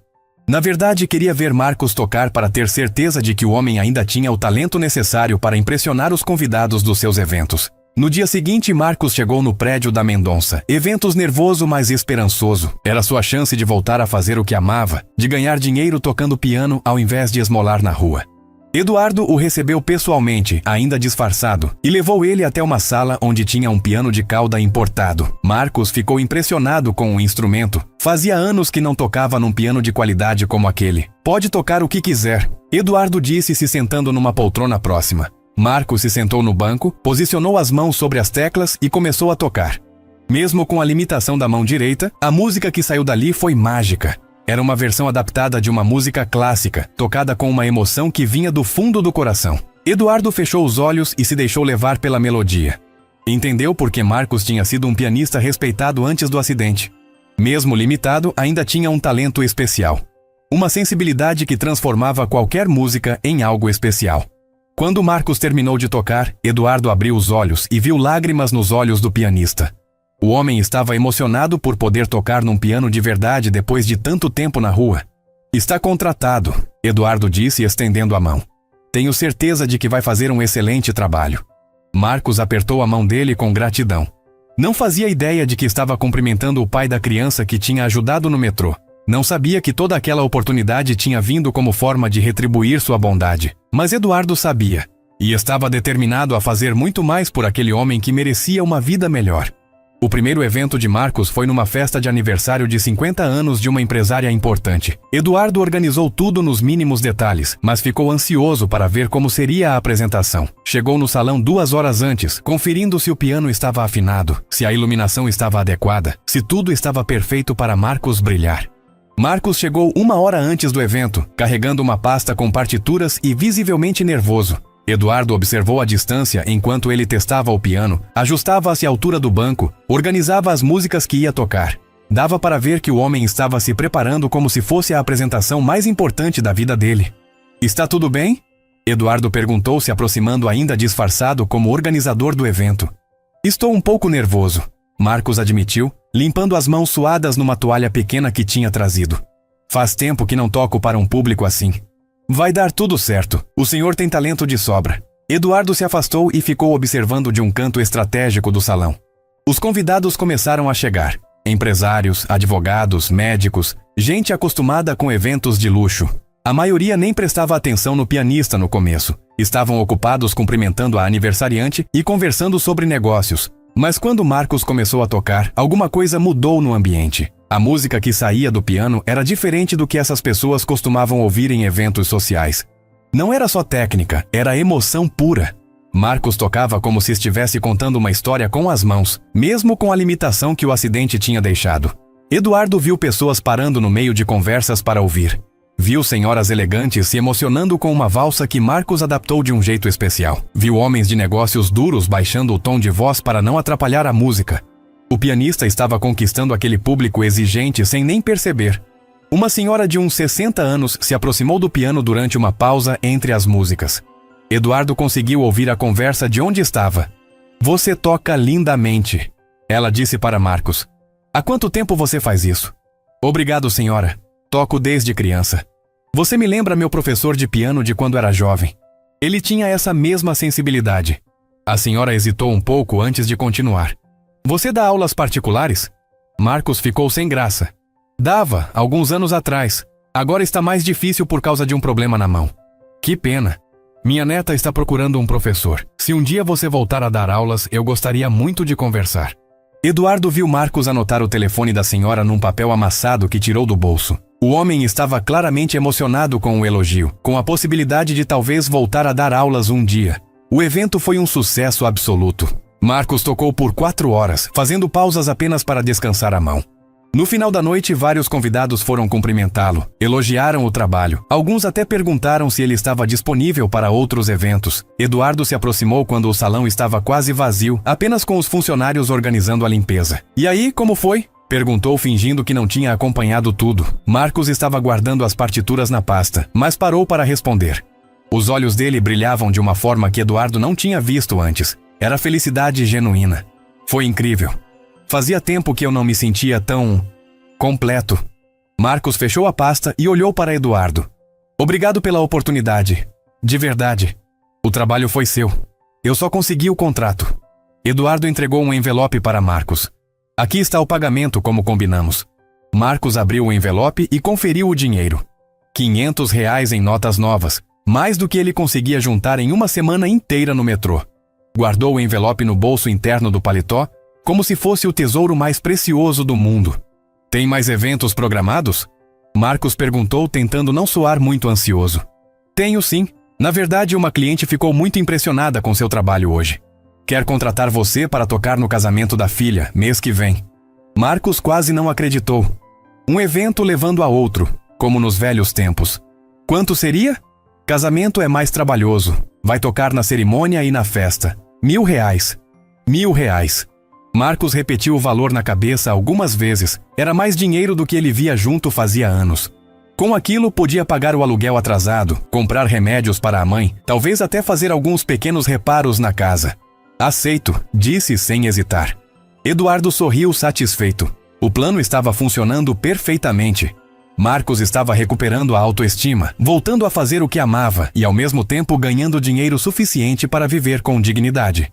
Na verdade, queria ver Marcos tocar para ter certeza de que o homem ainda tinha o talento necessário para impressionar os convidados dos seus eventos. No dia seguinte, Marcos chegou no prédio da Mendonça. Eventos nervoso, mas esperançoso. Era sua chance de voltar a fazer o que amava, de ganhar dinheiro tocando piano ao invés de esmolar na rua. Eduardo o recebeu pessoalmente, ainda disfarçado, e levou ele até uma sala onde tinha um piano de cauda importado. Marcos ficou impressionado com o instrumento. Fazia anos que não tocava num piano de qualidade como aquele. Pode tocar o que quiser, Eduardo disse se sentando numa poltrona próxima. Marcos se sentou no banco, posicionou as mãos sobre as teclas e começou a tocar. Mesmo com a limitação da mão direita, a música que saiu dali foi mágica. Era uma versão adaptada de uma música clássica, tocada com uma emoção que vinha do fundo do coração. Eduardo fechou os olhos e se deixou levar pela melodia. Entendeu por que Marcos tinha sido um pianista respeitado antes do acidente. Mesmo limitado, ainda tinha um talento especial. Uma sensibilidade que transformava qualquer música em algo especial. Quando Marcos terminou de tocar, Eduardo abriu os olhos e viu lágrimas nos olhos do pianista. O homem estava emocionado por poder tocar num piano de verdade depois de tanto tempo na rua. Está contratado, Eduardo disse estendendo a mão. Tenho certeza de que vai fazer um excelente trabalho. Marcos apertou a mão dele com gratidão. Não fazia ideia de que estava cumprimentando o pai da criança que tinha ajudado no metrô. Não sabia que toda aquela oportunidade tinha vindo como forma de retribuir sua bondade. Mas Eduardo sabia, e estava determinado a fazer muito mais por aquele homem que merecia uma vida melhor. O primeiro evento de Marcos foi numa festa de aniversário de 50 anos de uma empresária importante. Eduardo organizou tudo nos mínimos detalhes, mas ficou ansioso para ver como seria a apresentação. Chegou no salão 2 horas antes, conferindo se o piano estava afinado, se a iluminação estava adequada, se tudo estava perfeito para Marcos brilhar. Marcos chegou 1 hora antes do evento, carregando uma pasta com partituras e visivelmente nervoso. Eduardo observou a distância enquanto ele testava o piano, ajustava-se à altura do banco, organizava as músicas que ia tocar. Dava para ver que o homem estava se preparando como se fosse a apresentação mais importante da vida dele. Está tudo bem? Eduardo perguntou, se aproximando ainda disfarçado como organizador do evento. Estou um pouco nervoso, Marcos admitiu, limpando as mãos suadas numa toalha pequena que tinha trazido. Faz tempo que não toco para um público assim. Vai dar tudo certo. O senhor tem talento de sobra. Eduardo se afastou e ficou observando de um canto estratégico do salão. Os convidados começaram a chegar. Empresários, advogados, médicos, gente acostumada com eventos de luxo. A maioria nem prestava atenção no pianista no começo. Estavam ocupados cumprimentando a aniversariante e conversando sobre negócios. Mas quando Marcos começou a tocar, alguma coisa mudou no ambiente. A música que saía do piano era diferente do que essas pessoas costumavam ouvir em eventos sociais. Não era só técnica, era emoção pura. Marcos tocava como se estivesse contando uma história com as mãos, mesmo com a limitação que o acidente tinha deixado. Eduardo viu pessoas parando no meio de conversas para ouvir. Viu senhoras elegantes se emocionando com uma valsa que Marcos adaptou de um jeito especial. Viu homens de negócios duros baixando o tom de voz para não atrapalhar a música. O pianista estava conquistando aquele público exigente sem nem perceber. Uma senhora de uns 60 anos se aproximou do piano durante uma pausa entre as músicas. Eduardo conseguiu ouvir a conversa de onde estava. Você toca lindamente, ela disse para Marcos. Há quanto tempo você faz isso? Obrigado, senhora. Toco desde criança. Você me lembra meu professor de piano de quando era jovem. Ele tinha essa mesma sensibilidade. A senhora hesitou um pouco antes de continuar. Você dá aulas particulares? Marcos ficou sem graça. Dava, alguns anos atrás. Agora está mais difícil por causa de um problema na mão. Que pena. Minha neta está procurando um professor. Se um dia você voltar a dar aulas, eu gostaria muito de conversar. Eduardo viu Marcos anotar o telefone da senhora num papel amassado que tirou do bolso. O homem estava claramente emocionado com o elogio, com a possibilidade de talvez voltar a dar aulas um dia. O evento foi um sucesso absoluto. Marcos tocou por 4 horas, fazendo pausas apenas para descansar a mão. No final da noite, vários convidados foram cumprimentá-lo, elogiaram o trabalho. Alguns até perguntaram se ele estava disponível para outros eventos. Eduardo se aproximou quando o salão estava quase vazio, apenas com os funcionários organizando a limpeza. "E aí, como foi?" perguntou, fingindo que não tinha acompanhado tudo. Marcos estava guardando as partituras na pasta, mas parou para responder. Os olhos dele brilhavam de uma forma que Eduardo não tinha visto antes. Era felicidade genuína. Foi incrível. Fazia tempo que eu não me sentia tão completo. Marcos fechou a pasta e olhou para Eduardo. "Obrigado pela oportunidade. De verdade. O trabalho foi seu. Eu só consegui o contrato." Eduardo entregou um envelope para Marcos. "Aqui está o pagamento, como combinamos." Marcos abriu o envelope e conferiu o dinheiro. R$ 500 em notas novas, mais do que ele conseguia juntar em uma semana inteira no metrô. Guardou o envelope no bolso interno do paletó, como se fosse o tesouro mais precioso do mundo. "Tem mais eventos programados?" Marcos perguntou, tentando não soar muito ansioso. "Tenho sim. Na verdade, uma cliente ficou muito impressionada com seu trabalho hoje. Quer contratar você para tocar no casamento da filha, mês que vem." Marcos quase não acreditou. Um evento levando a outro, como nos velhos tempos. "Quanto seria?" "Casamento é mais trabalhoso. Vai tocar na cerimônia e na festa. R$ 1.000. R$ 1.000. Marcos repetiu o valor na cabeça algumas vezes. Era mais dinheiro do que ele via junto fazia anos. Com aquilo, podia pagar o aluguel atrasado, comprar remédios para a mãe, talvez até fazer alguns pequenos reparos na casa. "Aceito", disse sem hesitar. Eduardo sorriu satisfeito. O plano estava funcionando perfeitamente. Marcos estava recuperando a autoestima, voltando a fazer o que amava e ao mesmo tempo ganhando dinheiro suficiente para viver com dignidade.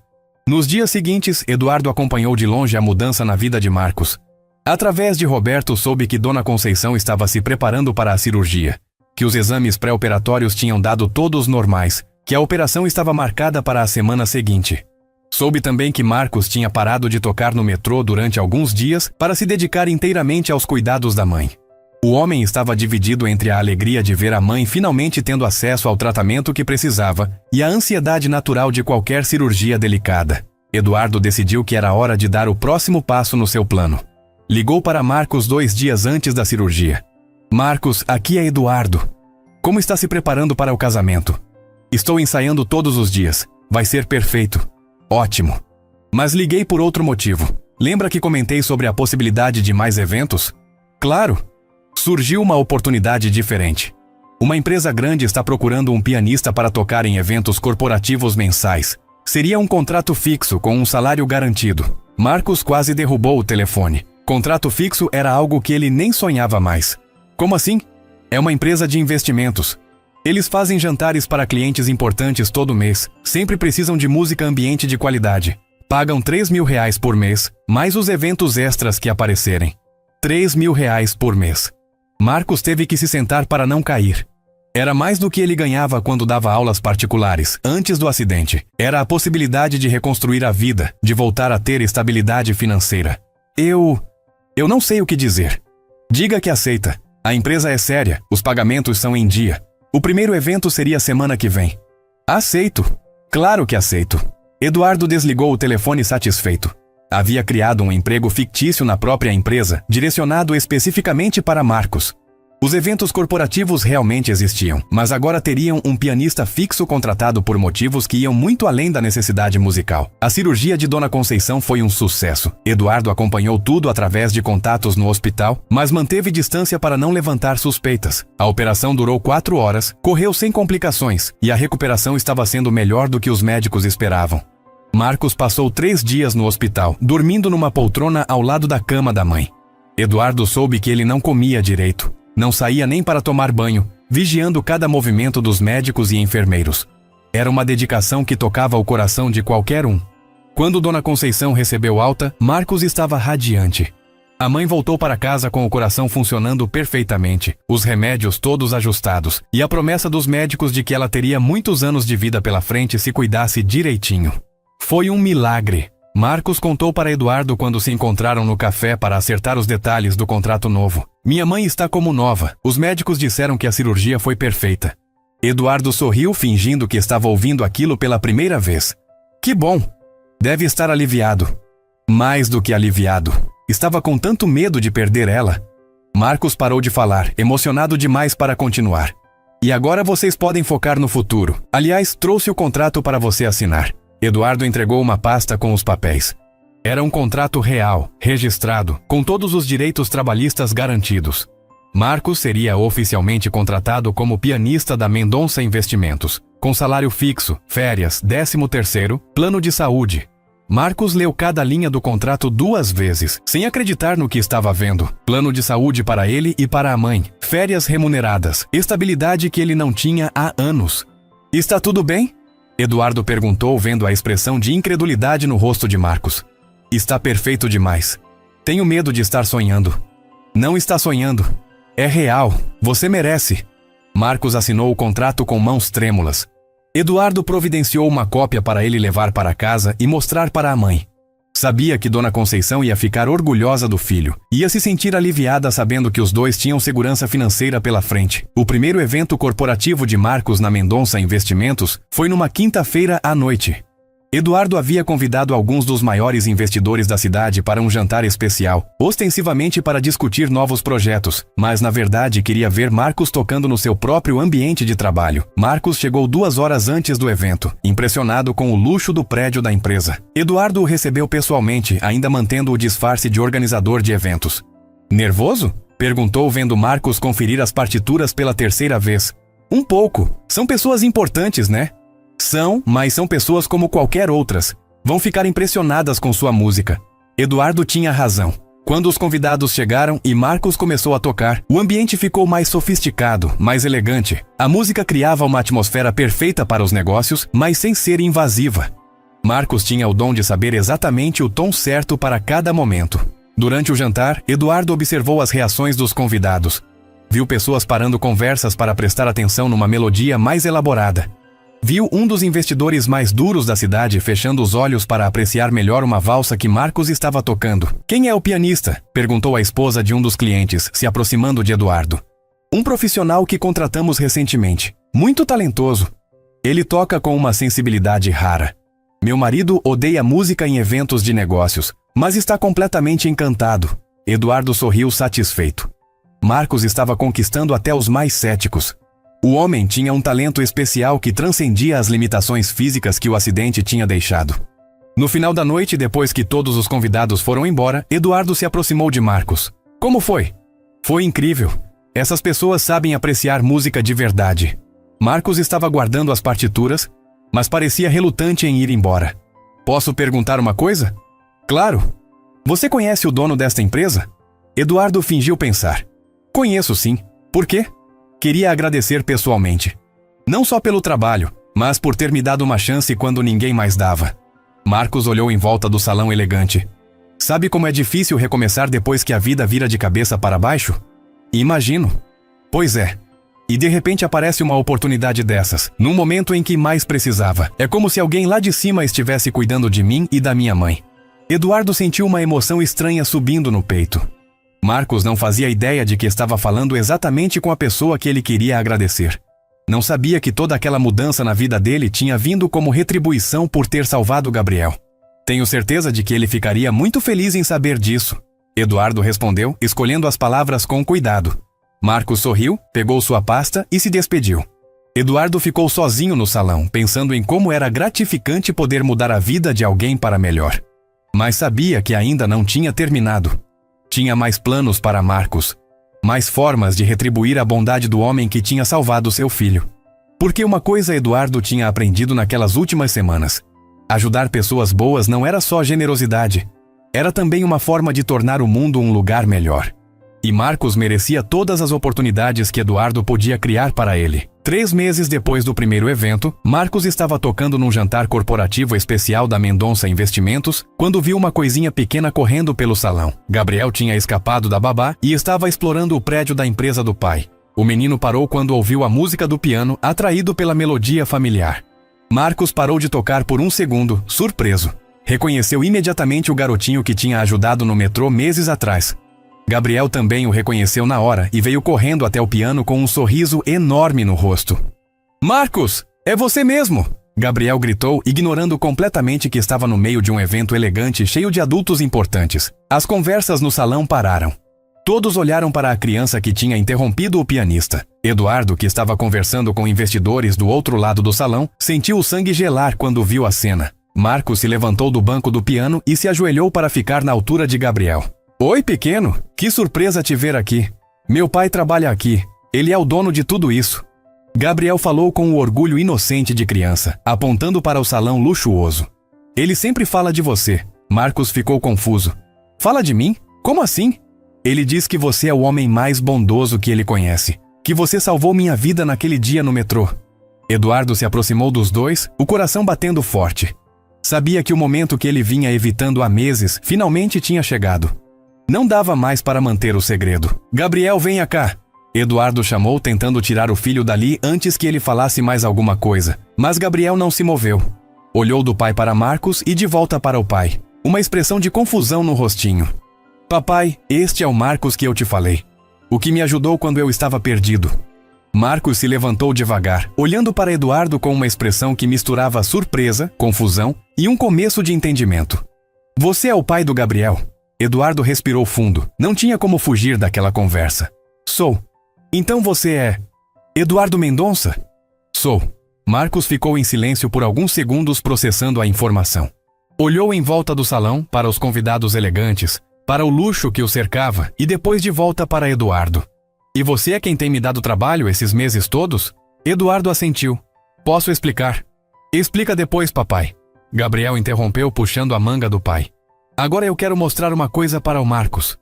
Nos dias seguintes, Eduardo acompanhou de longe a mudança na vida de Marcos. Através de Roberto, soube que Dona Conceição estava se preparando para a cirurgia, que os exames pré-operatórios tinham dado todos normais, que a operação estava marcada para a semana seguinte. Soube também que Marcos tinha parado de tocar no metrô durante alguns dias para se dedicar inteiramente aos cuidados da mãe. O homem estava dividido entre a alegria de ver a mãe finalmente tendo acesso ao tratamento que precisava e a ansiedade natural de qualquer cirurgia delicada. Eduardo decidiu que era hora de dar o próximo passo no seu plano. Ligou para Marcos 2 dias antes da cirurgia. "Marcos, aqui é Eduardo. Como está se preparando para o casamento?" "Estou ensaiando todos os dias. Vai ser perfeito." "Ótimo. Mas liguei por outro motivo. Lembra que comentei sobre a possibilidade de mais eventos?" "Claro. Surgiu uma oportunidade diferente. Uma empresa grande está procurando um pianista para tocar em eventos corporativos mensais. Seria um contrato fixo com um salário garantido." Marcos quase derrubou o telefone. Contrato fixo era algo que ele nem sonhava mais. "Como assim?" "É uma empresa de investimentos. Eles fazem jantares para clientes importantes todo mês. Sempre precisam de música ambiente de qualidade. Pagam R$ 3.000 por mês, mais os eventos extras que aparecerem. R$ 3.000 por mês." Marcos teve que se sentar para não cair. Era mais do que ele ganhava quando dava aulas particulares, antes do acidente. Era a possibilidade de reconstruir a vida, de voltar a ter estabilidade financeira. Eu não sei o que dizer." "Diga que aceita. A empresa é séria, os pagamentos são em dia. O primeiro evento seria semana que vem." "Aceito. Claro que aceito." Eduardo desligou o telefone satisfeito. Havia criado um emprego fictício na própria empresa, direcionado especificamente para Marcos. Os eventos corporativos realmente existiam, mas agora teriam um pianista fixo contratado por motivos que iam muito além da necessidade musical. A cirurgia de Dona Conceição foi um sucesso. Eduardo acompanhou tudo através de contatos no hospital, mas manteve distância para não levantar suspeitas. A operação durou 4 horas, correu sem complicações, e a recuperação estava sendo melhor do que os médicos esperavam. Marcos passou 3 dias no hospital, dormindo numa poltrona ao lado da cama da mãe. Eduardo soube que ele não comia direito. Não saía nem para tomar banho, vigiando cada movimento dos médicos e enfermeiros. Era uma dedicação que tocava o coração de qualquer um. Quando Dona Conceição recebeu alta, Marcos estava radiante. A mãe voltou para casa com o coração funcionando perfeitamente, os remédios todos ajustados, e a promessa dos médicos de que ela teria muitos anos de vida pela frente se cuidasse direitinho. Foi um milagre. Marcos contou para Eduardo quando se encontraram no café para acertar os detalhes do contrato novo. "Minha mãe está como nova. Os médicos disseram que a cirurgia foi perfeita." Eduardo sorriu, fingindo que estava ouvindo aquilo pela primeira vez. "Que bom! Deve estar aliviado." "Mais do que aliviado." Estava com tanto medo de perder ela. Marcos parou de falar, emocionado demais para continuar. E agora vocês podem focar no futuro. Aliás, trouxe o contrato para você assinar. Eduardo entregou uma pasta com os papéis. Era um contrato real, registrado, com todos os direitos trabalhistas garantidos. Marcos seria oficialmente contratado como pianista da Mendonça Investimentos, com salário fixo, férias, 13º, plano de saúde. Marcos leu cada linha do contrato 2 vezes, sem acreditar no que estava vendo. Plano de saúde para ele e para a mãe, férias remuneradas, estabilidade que ele não tinha há anos. Está tudo bem? Eduardo perguntou, vendo a expressão de incredulidade no rosto de Marcos. Está perfeito demais. Tenho medo de estar sonhando. Não está sonhando. É real. Você merece. Marcos assinou o contrato com mãos trêmulas. Eduardo providenciou uma cópia para ele levar para casa e mostrar para a mãe. Sabia que Dona Conceição ia ficar orgulhosa do filho. Ia se sentir aliviada sabendo que os dois tinham segurança financeira pela frente. O primeiro evento corporativo de Marcos na Mendonça Investimentos foi numa quinta-feira à noite. Eduardo havia convidado alguns dos maiores investidores da cidade para um jantar especial, ostensivamente para discutir novos projetos, mas na verdade queria ver Marcos tocando no seu próprio ambiente de trabalho. Marcos chegou 2 horas antes do evento, impressionado com o luxo do prédio da empresa. Eduardo o recebeu pessoalmente, ainda mantendo o disfarce de organizador de eventos. Nervoso? Perguntou, vendo Marcos conferir as partituras pela 3ª vez. Um pouco. São pessoas importantes, né? São, mas são pessoas como qualquer outras. Vão ficar impressionadas com sua música. Eduardo tinha razão. Quando os convidados chegaram e Marcos começou a tocar, o ambiente ficou mais sofisticado, mais elegante. A música criava uma atmosfera perfeita para os negócios, mas sem ser invasiva. Marcos tinha o dom de saber exatamente o tom certo para cada momento. Durante o jantar, Eduardo observou as reações dos convidados. Viu pessoas parando conversas para prestar atenção numa melodia mais elaborada. Viu um dos investidores mais duros da cidade fechando os olhos para apreciar melhor uma valsa que Marcos estava tocando. Quem é o pianista? Perguntou a esposa de um dos clientes, se aproximando de Eduardo. Um profissional que contratamos recentemente. Muito talentoso. Ele toca com uma sensibilidade rara. Meu marido odeia música em eventos de negócios, mas está completamente encantado. Eduardo sorriu satisfeito. Marcos estava conquistando até os mais céticos. O homem tinha um talento especial que transcendia as limitações físicas que o acidente tinha deixado. No final da noite, depois que todos os convidados foram embora, Eduardo se aproximou de Marcos. Como foi? Foi incrível. Essas pessoas sabem apreciar música de verdade. Marcos estava guardando as partituras, mas parecia relutante em ir embora. Posso perguntar uma coisa? Claro. Você conhece o dono desta empresa? Eduardo fingiu pensar. Conheço sim. Por quê? Queria agradecer pessoalmente. Não só pelo trabalho, mas por ter me dado uma chance quando ninguém mais dava. Marcos olhou em volta do salão elegante. Sabe como é difícil recomeçar depois que a vida vira de cabeça para baixo? Imagino. Pois é. E de repente aparece uma oportunidade dessas, num momento em que mais precisava. É como se alguém lá de cima estivesse cuidando de mim e da minha mãe. Eduardo sentiu uma emoção estranha subindo no peito. Marcos não fazia ideia de que estava falando exatamente com a pessoa que ele queria agradecer. Não sabia que toda aquela mudança na vida dele tinha vindo como retribuição por ter salvado Gabriel. Tenho certeza de que ele ficaria muito feliz em saber disso. Eduardo respondeu, escolhendo as palavras com cuidado. Marcos sorriu, pegou sua pasta e se despediu. Eduardo ficou sozinho no salão, pensando em como era gratificante poder mudar a vida de alguém para melhor. Mas sabia que ainda não tinha terminado. Tinha mais planos para Marcos. Mais formas de retribuir a bondade do homem que tinha salvado seu filho. Porque uma coisa Eduardo tinha aprendido naquelas últimas semanas. Ajudar pessoas boas não era só generosidade. Era também uma forma de tornar o mundo um lugar melhor. E Marcos merecia todas as oportunidades que Eduardo podia criar para ele. 3 meses depois do primeiro evento, Marcos estava tocando num jantar corporativo especial da Mendonça Investimentos, quando viu uma coisinha pequena correndo pelo salão. Gabriel tinha escapado da babá e estava explorando o prédio da empresa do pai. O menino parou quando ouviu a música do piano, atraído pela melodia familiar. Marcos parou de tocar por um segundo, surpreso. Reconheceu imediatamente o garotinho que tinha ajudado no metrô meses atrás. Gabriel também o reconheceu na hora e veio correndo até o piano com um sorriso enorme no rosto. Marcos, é você mesmo! Gabriel gritou, ignorando completamente que estava no meio de um evento elegante cheio de adultos importantes. As conversas no salão pararam. Todos olharam para a criança que tinha interrompido o pianista. Eduardo, que estava conversando com investidores do outro lado do salão, sentiu o sangue gelar quando viu a cena. Marcos se levantou do banco do piano e se ajoelhou para ficar na altura de Gabriel. Oi, pequeno! Que surpresa te ver aqui! Meu pai trabalha aqui. Ele é o dono de tudo isso. Gabriel falou com o orgulho inocente de criança, apontando para o salão luxuoso. Ele sempre fala de você. Marcos ficou confuso. Fala de mim? Como assim? Ele diz que você é o homem mais bondoso que ele conhece. Que você salvou minha vida naquele dia no metrô. Eduardo se aproximou dos dois, o coração batendo forte. Sabia que o momento que ele vinha evitando há meses finalmente tinha chegado. Não dava mais para manter o segredo. Gabriel, venha cá! Eduardo chamou, tentando tirar o filho dali antes que ele falasse mais alguma coisa. Mas Gabriel não se moveu. Olhou do pai para Marcos e de volta para o pai. Uma expressão de confusão no rostinho. Papai, este é o Marcos que eu te falei. O que me ajudou quando eu estava perdido. Marcos se levantou devagar, olhando para Eduardo com uma expressão que misturava surpresa, confusão e um começo de entendimento. Você é o pai do Gabriel? Eduardo respirou fundo. Não tinha como fugir daquela conversa. Sou. Então você é... Eduardo Mendonça? Sou. Marcos ficou em silêncio por alguns segundos processando a informação. Olhou em volta do salão, para os convidados elegantes, para o luxo que o cercava e depois de volta para Eduardo. E você é quem tem me dado trabalho esses meses todos? Eduardo assentiu. Posso explicar? Explica depois, papai. Gabriel interrompeu puxando a manga do pai. Agora eu quero mostrar uma coisa para o Marcos.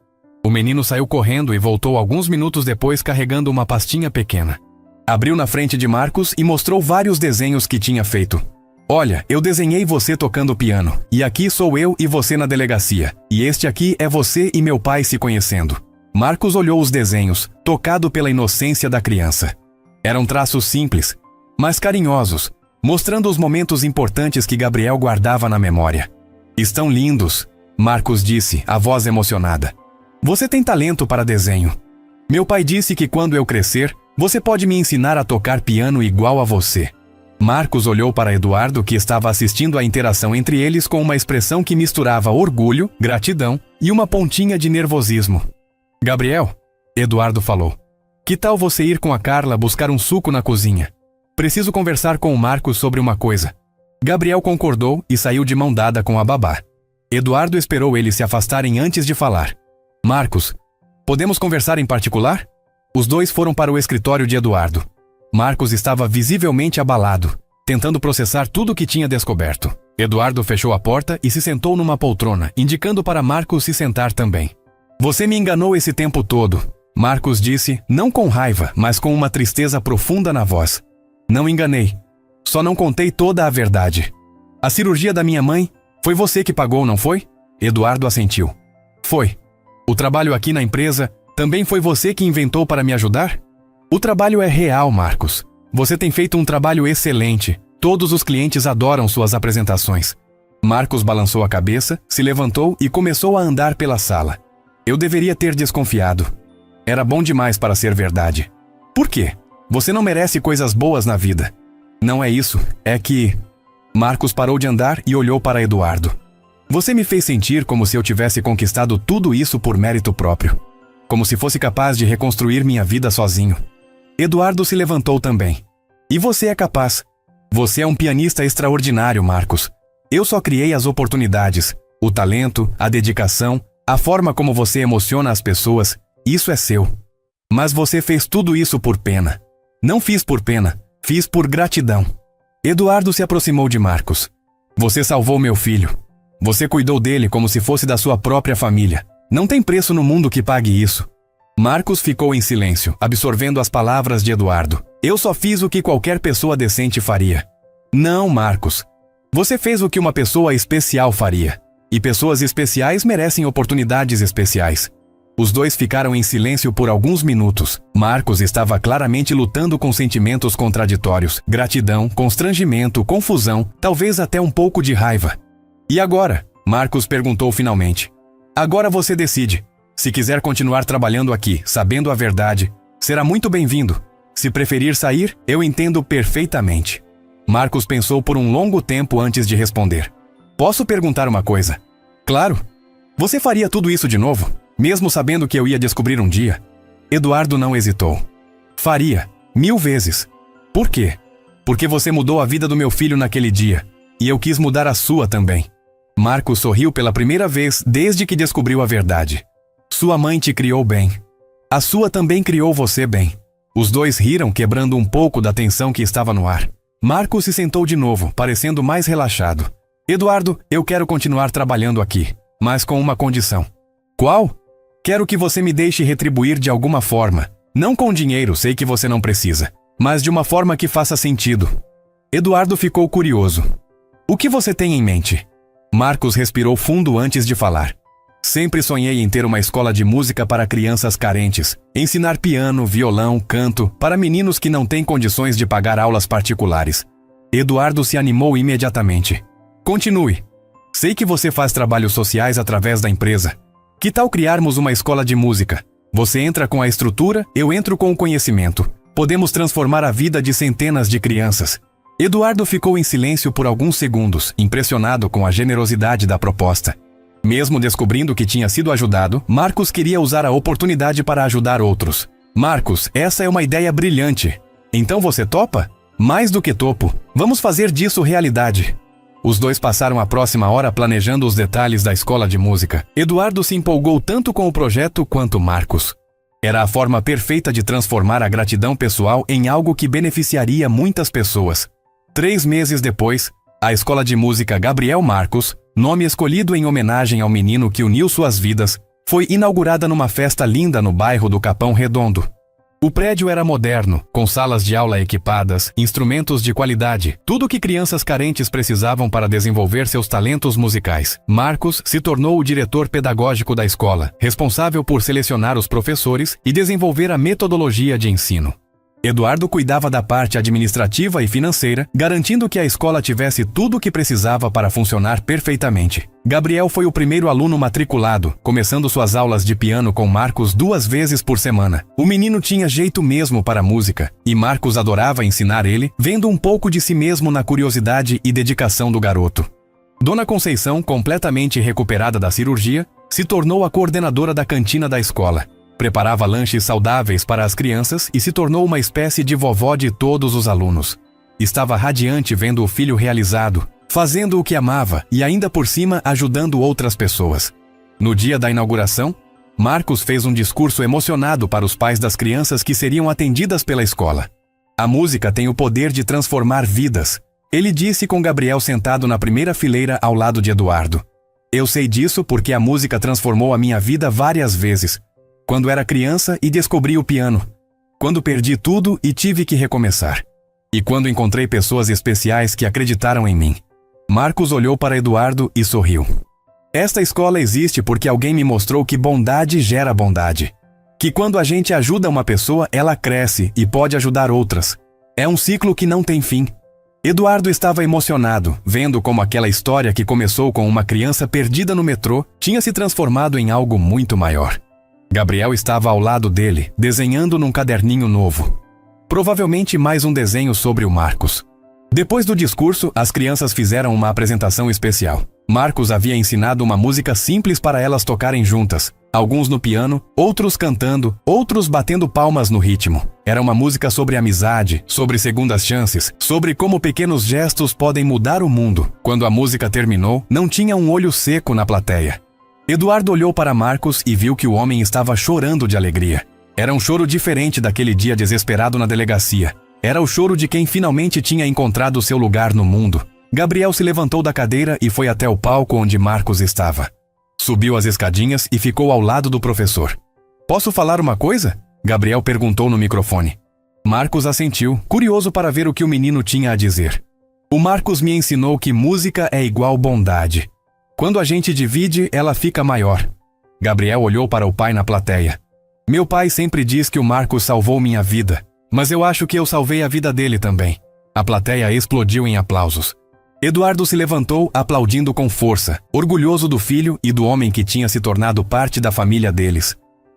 O menino saiu correndo e voltou alguns minutos depois carregando uma pastinha pequena. Abriu na frente de Marcos e mostrou vários desenhos que tinha feito. Olha, eu desenhei você tocando piano, e aqui sou eu e você na delegacia, e este aqui é você e meu pai se conhecendo. Marcos olhou os desenhos, tocado pela inocência da criança. Eram traços simples, mas carinhosos, mostrando os momentos importantes que Gabriel guardava na memória. Estão lindos, Marcos disse, a voz emocionada. Você tem talento para desenho. Meu pai disse que quando eu crescer, você pode me ensinar a tocar piano igual a você. Marcos olhou para Eduardo, que estava assistindo à interação entre eles com uma expressão que misturava orgulho, gratidão e uma pontinha de nervosismo. Gabriel, Eduardo falou, que tal você ir com a Carla buscar um suco na cozinha? Preciso conversar com o Marcos sobre uma coisa. Gabriel concordou e saiu de mão dada com a babá. Eduardo esperou eles se afastarem antes de falar. Marcos, podemos conversar em particular? Os dois foram para o escritório de Eduardo. Marcos estava visivelmente abalado, tentando processar tudo o que tinha descoberto. Eduardo fechou a porta e se sentou numa poltrona, indicando para Marcos se sentar também. Você me enganou esse tempo todo, Marcos disse, não com raiva, mas com uma tristeza profunda na voz. Não enganei. Só não contei toda a verdade. A cirurgia da minha mãe, foi você que pagou, não foi? Eduardo assentiu. Foi. O trabalho aqui na empresa, também foi você que inventou para me ajudar? O trabalho é real, Marcos. Você tem feito um trabalho excelente. Todos os clientes adoram suas apresentações. Marcos balançou a cabeça, se levantou e começou a andar pela sala. Eu deveria ter desconfiado. Era bom demais para ser verdade. Por quê? Você não merece coisas boas na vida. Não é isso, é que... Marcos parou de andar e olhou para Eduardo. Você me fez sentir como se eu tivesse conquistado tudo isso por mérito próprio. Como se fosse capaz de reconstruir minha vida sozinho. Eduardo se levantou também. E você é capaz. Você é um pianista extraordinário, Marcos. Eu só criei as oportunidades, o talento, a dedicação, a forma como você emociona as pessoas, isso é seu. Mas você fez tudo isso por pena. Não fiz por pena, fiz por gratidão. Eduardo se aproximou de Marcos. Você salvou meu filho. Você cuidou dele como se fosse da sua própria família. Não tem preço no mundo que pague isso. Marcos ficou em silêncio, absorvendo as palavras de Eduardo. Eu só fiz o que qualquer pessoa decente faria. Não, Marcos. Você fez o que uma pessoa especial faria. E pessoas especiais merecem oportunidades especiais. Os dois ficaram em silêncio por alguns minutos. Marcos estava claramente lutando com sentimentos contraditórios. Gratidão, constrangimento, confusão, talvez até um pouco de raiva. E agora? Marcos perguntou finalmente. Agora você decide. Se quiser continuar trabalhando aqui, sabendo a verdade, será muito bem-vindo. Se preferir sair, eu entendo perfeitamente. Marcos pensou por um longo tempo antes de responder. Posso perguntar uma coisa? Claro. Você faria tudo isso de novo, mesmo sabendo que eu ia descobrir um dia? Eduardo não hesitou. Faria, 1000 vezes. Por quê? Porque você mudou a vida do meu filho naquele dia, e eu quis mudar a sua também. Marcos sorriu pela primeira vez desde que descobriu a verdade. Sua mãe te criou bem. A sua também criou você bem. Os dois riram, quebrando um pouco da tensão que estava no ar. Marcos se sentou de novo, parecendo mais relaxado. Eduardo, eu quero continuar trabalhando aqui, mas com uma condição. Qual? Quero que você me deixe retribuir de alguma forma. Não com dinheiro, sei que você não precisa, mas de uma forma que faça sentido. Eduardo ficou curioso. O que você tem em mente? Marcos respirou fundo antes de falar. Sempre sonhei em ter uma escola de música para crianças carentes, ensinar piano, violão, canto, para meninos que não têm condições de pagar aulas particulares. Eduardo se animou imediatamente. Continue. Sei que você faz trabalhos sociais através da empresa. Que tal criarmos uma escola de música? Você entra com a estrutura, eu entro com o conhecimento. Podemos transformar a vida de centenas de crianças. Eduardo ficou em silêncio por alguns segundos, impressionado com a generosidade da proposta. Mesmo descobrindo que tinha sido ajudado, Marcos queria usar a oportunidade para ajudar outros. Marcos, essa é uma ideia brilhante. Então você topa? Mais do que topo. Vamos fazer disso realidade. Os dois passaram a próxima hora planejando os detalhes da escola de música. Eduardo se empolgou tanto com o projeto quanto Marcos. Era a forma perfeita de transformar a gratidão pessoal em algo que beneficiaria muitas pessoas. 3 meses depois, a escola de música Gabriel Marcos, nome escolhido em homenagem ao menino que uniu suas vidas, foi inaugurada numa festa linda no bairro do Capão Redondo. O prédio era moderno, com salas de aula equipadas, instrumentos de qualidade, tudo o que crianças carentes precisavam para desenvolver seus talentos musicais. Marcos se tornou o diretor pedagógico da escola, responsável por selecionar os professores e desenvolver a metodologia de ensino. Eduardo cuidava da parte administrativa e financeira, garantindo que a escola tivesse tudo o que precisava para funcionar perfeitamente. Gabriel foi o primeiro aluno matriculado, começando suas aulas de piano com Marcos 2 vezes por semana. O menino tinha jeito mesmo para música, e Marcos adorava ensinar ele, vendo um pouco de si mesmo na curiosidade e dedicação do garoto. Dona Conceição, completamente recuperada da cirurgia, se tornou a coordenadora da cantina da escola. Preparava lanches saudáveis para as crianças e se tornou uma espécie de vovó de todos os alunos. Estava radiante vendo o filho realizado, fazendo o que amava e ainda por cima ajudando outras pessoas. No dia da inauguração, Marcos fez um discurso emocionado para os pais das crianças que seriam atendidas pela escola. A música tem o poder de transformar vidas, ele disse com Gabriel sentado na primeira fileira ao lado de Eduardo. Eu sei disso porque a música transformou a minha vida várias vezes. Quando era criança e descobri o piano. Quando perdi tudo e tive que recomeçar. E quando encontrei pessoas especiais que acreditaram em mim. Marcos olhou para Eduardo e sorriu. Esta escola existe porque alguém me mostrou que bondade gera bondade. Que quando a gente ajuda uma pessoa, ela cresce e pode ajudar outras. É um ciclo que não tem fim. Eduardo estava emocionado, vendo como aquela história que começou com uma criança perdida no metrô tinha se transformado em algo muito maior. Gabriel estava ao lado dele, desenhando num caderninho novo. Provavelmente mais um desenho sobre o Marcos. Depois do discurso, as crianças fizeram uma apresentação especial. Marcos havia ensinado uma música simples para elas tocarem juntas. Alguns no piano, outros cantando, outros batendo palmas no ritmo. Era uma música sobre amizade, sobre segundas chances, sobre como pequenos gestos podem mudar o mundo. Quando a música terminou, não tinha um olho seco na plateia. Eduardo olhou para Marcos e viu que o homem estava chorando de alegria. Era um choro diferente daquele dia desesperado na delegacia. Era o choro de quem finalmente tinha encontrado seu lugar no mundo. Gabriel se levantou da cadeira e foi até o palco onde Marcos estava. Subiu as escadinhas e ficou ao lado do professor. Posso falar uma coisa? Gabriel perguntou no microfone. Marcos assentiu, curioso para ver o que o menino tinha a dizer. O Marcos me ensinou que música é igual bondade. Quando a gente divide, ela fica maior. Gabriel olhou para o pai na plateia. Meu pai sempre diz que o Marcos salvou minha vida, mas eu acho que eu salvei a vida dele também. A plateia explodiu em aplausos. Eduardo se levantou, aplaudindo com força, orgulhoso do filho e do homem que tinha se tornado parte da família deles.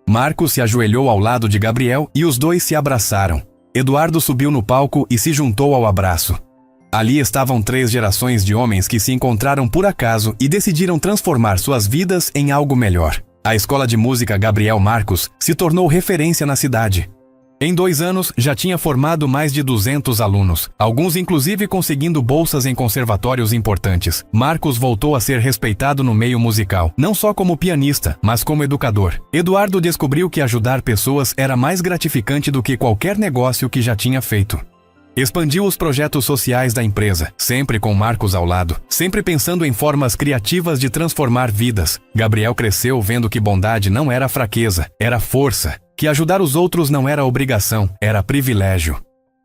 Marcos se ajoelhou ao lado de Gabriel e os dois se abraçaram. Eduardo subiu no palco e se juntou ao abraço. Ali estavam 3 gerações de homens que se encontraram por acaso e decidiram transformar suas vidas em algo melhor. A escola de música Gabriel Marcos se tornou referência na cidade. Em 2 anos, já tinha formado mais de 200 alunos, alguns inclusive conseguindo bolsas em conservatórios importantes. Marcos voltou a ser respeitado no meio musical, não só como pianista, mas como educador. Eduardo descobriu que ajudar pessoas era mais gratificante do que qualquer negócio que já tinha feito. Expandiu os projetos sociais da empresa, sempre com Marcos ao lado, sempre pensando em formas criativas de transformar vidas. Gabriel cresceu vendo que bondade não era fraqueza, era força, que ajudar os outros não era obrigação, era privilégio.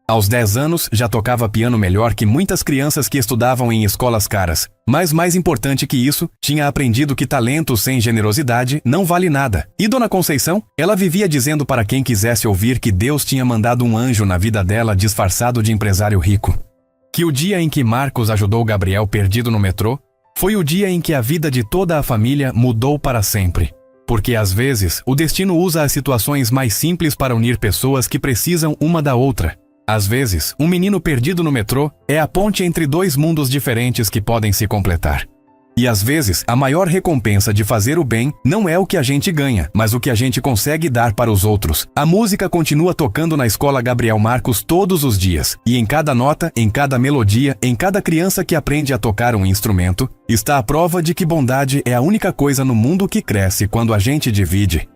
Aos 10 anos, já tocava piano melhor que muitas crianças que estudavam em escolas caras. Mas mais importante que isso, tinha aprendido que talento sem generosidade não vale nada. E Dona Conceição? Ela vivia dizendo para quem quisesse ouvir que Deus tinha mandado um anjo na vida dela disfarçado de empresário rico. Que o dia em que Marcos ajudou Gabriel perdido no metrô, foi o dia em que a vida de toda a família mudou para sempre. Porque às vezes, o destino usa as situações mais simples para unir pessoas que precisam uma da outra. Às vezes, um menino perdido no metrô é a ponte entre 2 mundos diferentes que podem se completar. E às vezes, a maior recompensa de fazer o bem não é o que a gente ganha, mas o que a gente consegue dar para os outros. A música continua tocando na escola Gabriel Marcos todos os dias. E em cada nota, em cada melodia, em cada criança que aprende a tocar um instrumento, está a prova de que bondade é a única coisa no mundo que cresce quando a gente divide.